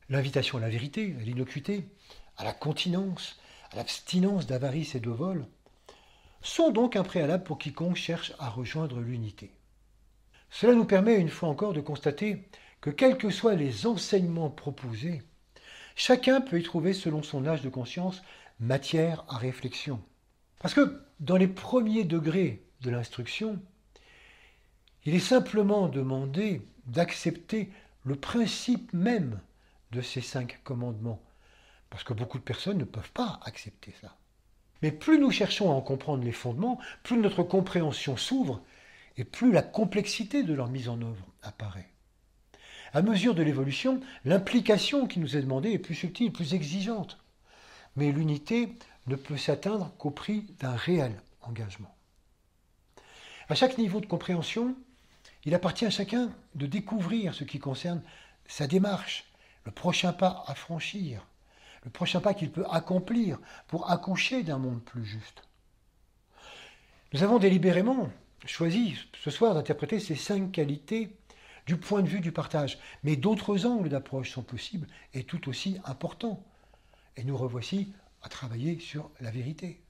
l'invitation à la vérité, à l'innocuité, à la continence, à l'abstinence d'avarice et de vol, sont donc un préalable pour quiconque cherche à rejoindre l'unité. Cela nous permet une fois encore de constater que quels que soient les enseignements proposés, chacun peut y trouver selon son âge de conscience matière à réflexion. Parce que dans les premiers degrés de l'instruction, il est simplement demandé d'accepter le principe même de ces 5 commandements. Parce que beaucoup de personnes ne peuvent pas accepter ça. Mais plus nous cherchons à en comprendre les fondements, plus notre compréhension s'ouvre et plus la complexité de leur mise en œuvre apparaît. À mesure de l'évolution, l'implication qui nous est demandée est plus subtile, plus exigeante. Mais l'unité ne peut s'atteindre qu'au prix d'un réel engagement. À chaque niveau de compréhension, il appartient à chacun de découvrir ce qui concerne sa démarche, le prochain pas à franchir, le prochain pas qu'il peut accomplir pour accoucher d'un monde plus juste. Nous avons délibérément choisi ce soir d'interpréter ces 5 qualités du point de vue du partage, mais d'autres angles d'approche sont possibles et tout aussi importants. Et nous revoici à travailler sur la vérité.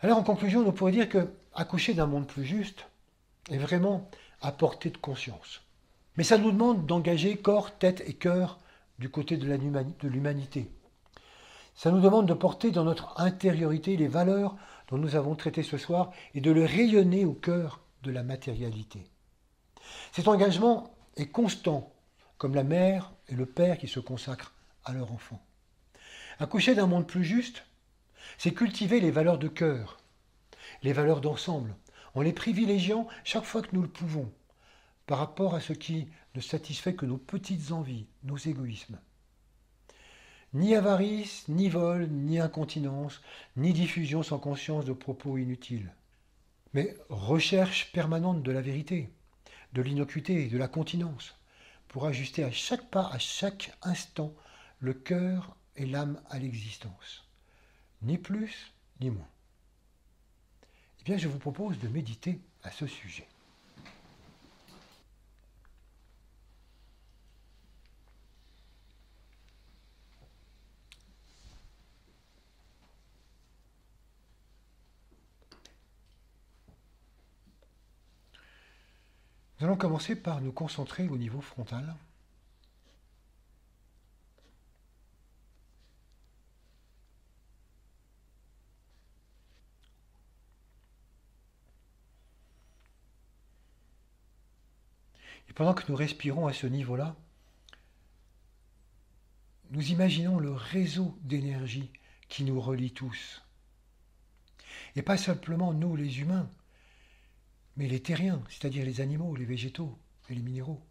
Alors en conclusion, nous pourrions dire que accoucher d'un monde plus juste est vraiment à portée de conscience. Mais ça nous demande d'engager corps, tête et cœur du côté de l'humanité. Ça nous demande de porter dans notre intériorité les valeurs dont nous avons traité ce soir et de les rayonner au cœur de la matérialité. Cet engagement est constant, comme la mère et le père qui se consacrent à leur enfant. Accoucher d'un monde plus juste, c'est cultiver les valeurs de cœur, les valeurs d'ensemble, en les privilégiant chaque fois que nous le pouvons, par rapport à ce qui ne satisfait que nos petites envies, nos égoïsmes. Ni avarice, ni vol, ni incontinence, ni diffusion sans conscience de propos inutiles. Mais recherche permanente de la vérité, de l'innocuité, de la continence, pour ajuster à chaque pas, à chaque instant, le cœur et l'âme à l'existence. Ni plus, ni moins. Eh bien, je vous propose de méditer à ce sujet. Nous allons commencer par nous concentrer au niveau frontal. Et pendant que nous respirons à ce niveau-là, nous imaginons le réseau d'énergie qui nous relie tous. Et pas simplement nous les humains, mais les terriens, c'est-à-dire les animaux, les végétaux et les minéraux.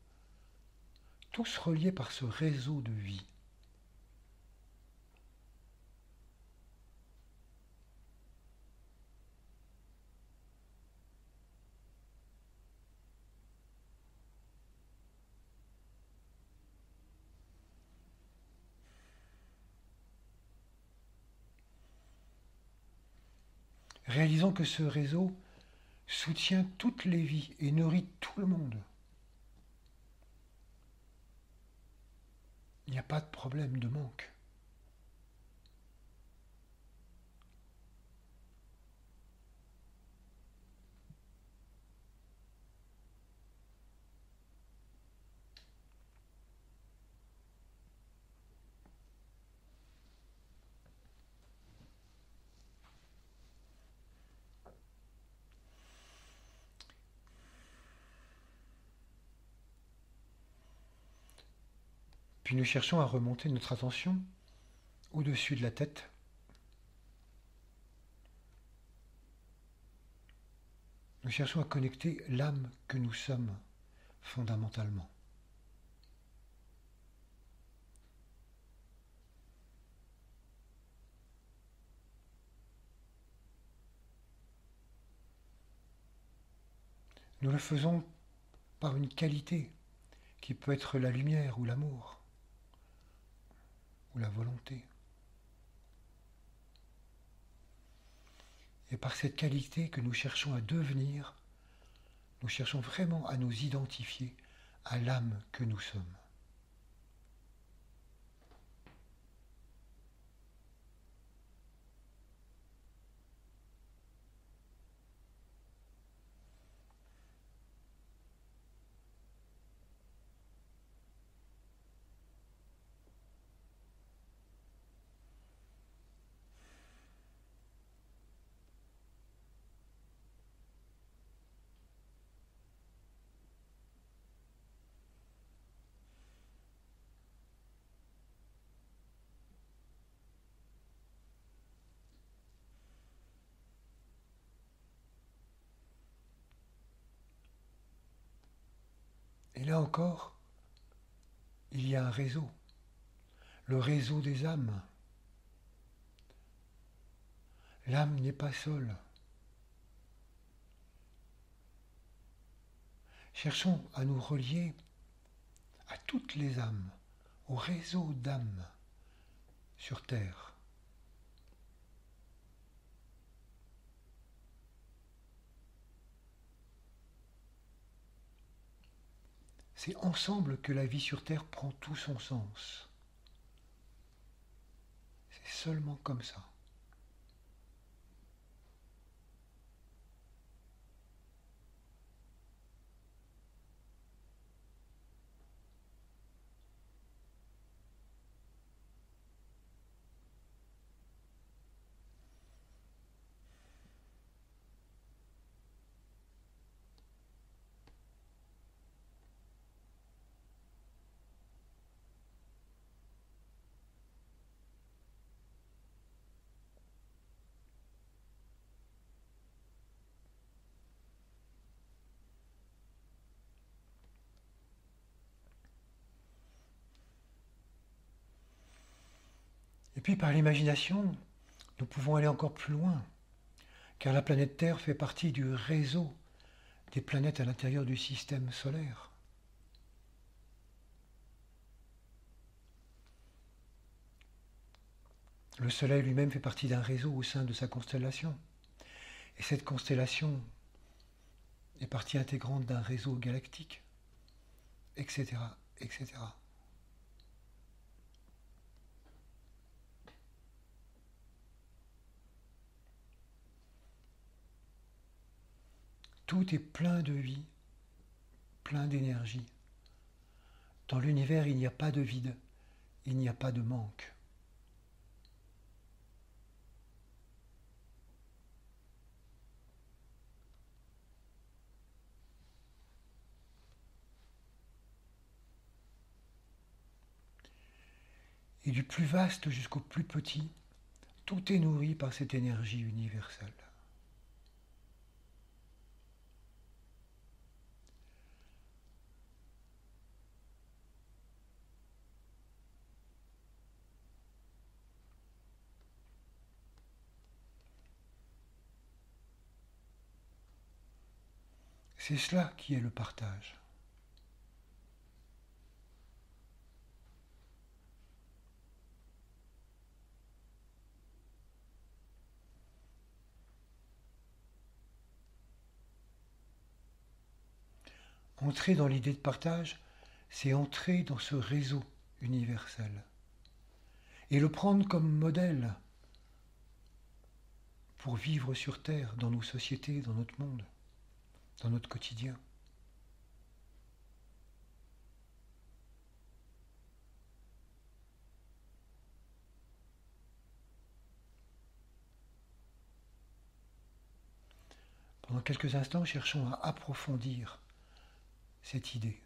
Tous reliés par ce réseau de vie. Réalisons que ce réseau soutient toutes les vies et nourrit tout le monde. Il n'y a pas de problème de manque. Puis nous cherchons à remonter notre attention au-dessus de la tête. Nous cherchons à connecter l'âme que nous sommes fondamentalement. Nous le faisons par une qualité qui peut être la lumière ou l'amour ou la volonté. Et par cette qualité que nous cherchons à devenir, nous cherchons vraiment à nous identifier à l'âme que nous sommes. Et là encore, il y a un réseau, le réseau des âmes. L'âme n'est pas seule. Cherchons à nous relier à toutes les âmes, au réseau d'âmes sur Terre. C'est ensemble que la vie sur Terre prend tout son sens. C'est seulement comme ça. Et puis par l'imagination, nous pouvons aller encore plus loin, car la planète Terre fait partie du réseau des planètes à l'intérieur du système solaire. Le Soleil lui-même fait partie d'un réseau au sein de sa constellation. Et cette constellation est partie intégrante d'un réseau galactique, etc., etc. Tout est plein de vie, plein d'énergie. Dans l'univers, il n'y a pas de vide, il n'y a pas de manque. Et du plus vaste jusqu'au plus petit, tout est nourri par cette énergie universelle. C'est cela qui est le partage. Entrer dans l'idée de partage, c'est entrer dans ce réseau universel et le prendre comme modèle pour vivre sur Terre, dans nos sociétés, dans notre monde, dans notre quotidien. Pendant quelques instants, cherchons à approfondir cette idée.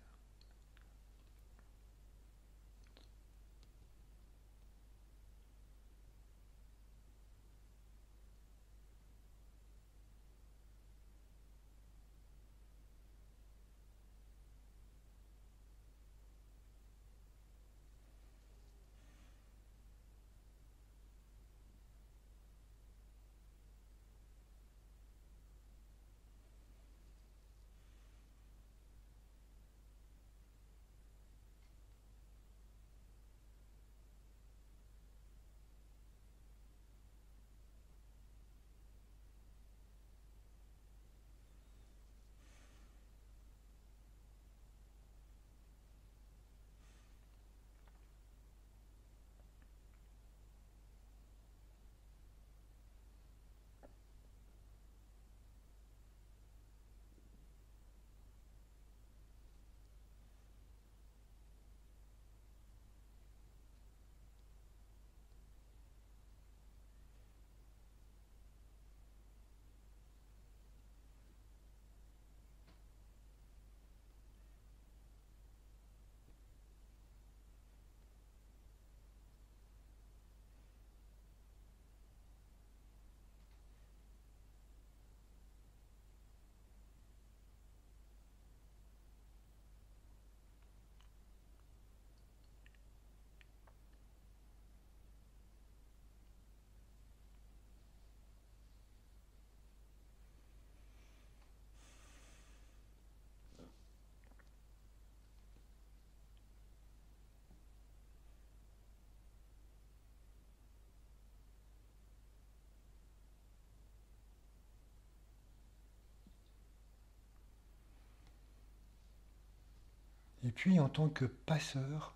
Et puis en tant que passeur,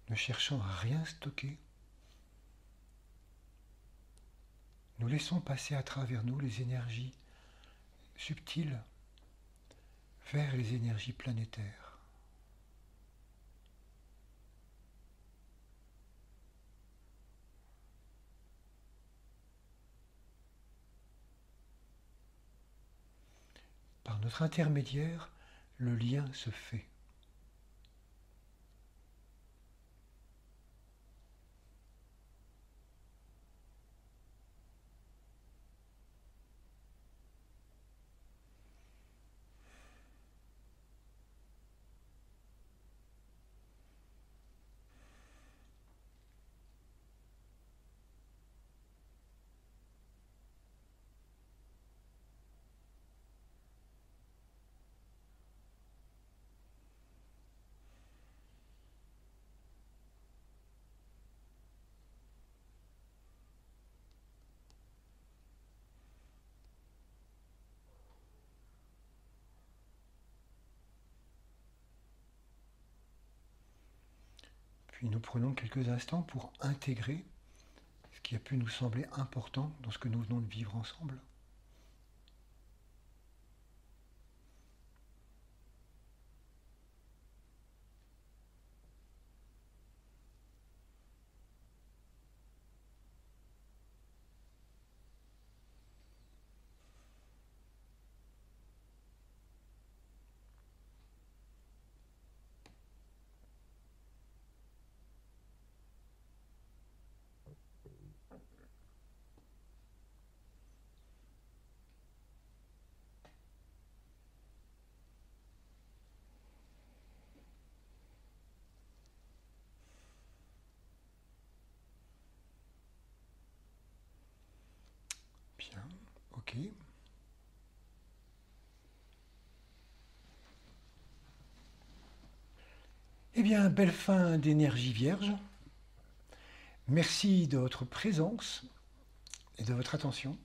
ne cherchant à rien stocker, nous laissons passer à travers nous les énergies subtiles vers les énergies planétaires. Par notre intermédiaire, le lien se fait. Puis nous prenons quelques instants pour intégrer ce qui a pu nous sembler important dans ce que nous venons de vivre ensemble. Bien, ok. Eh bien, belle fin d'énergie vierge. Merci de votre présence et de votre attention.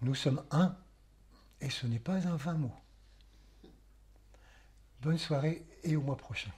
Nous sommes un, et ce n'est pas un vain mot. Bonne soirée et au mois prochain.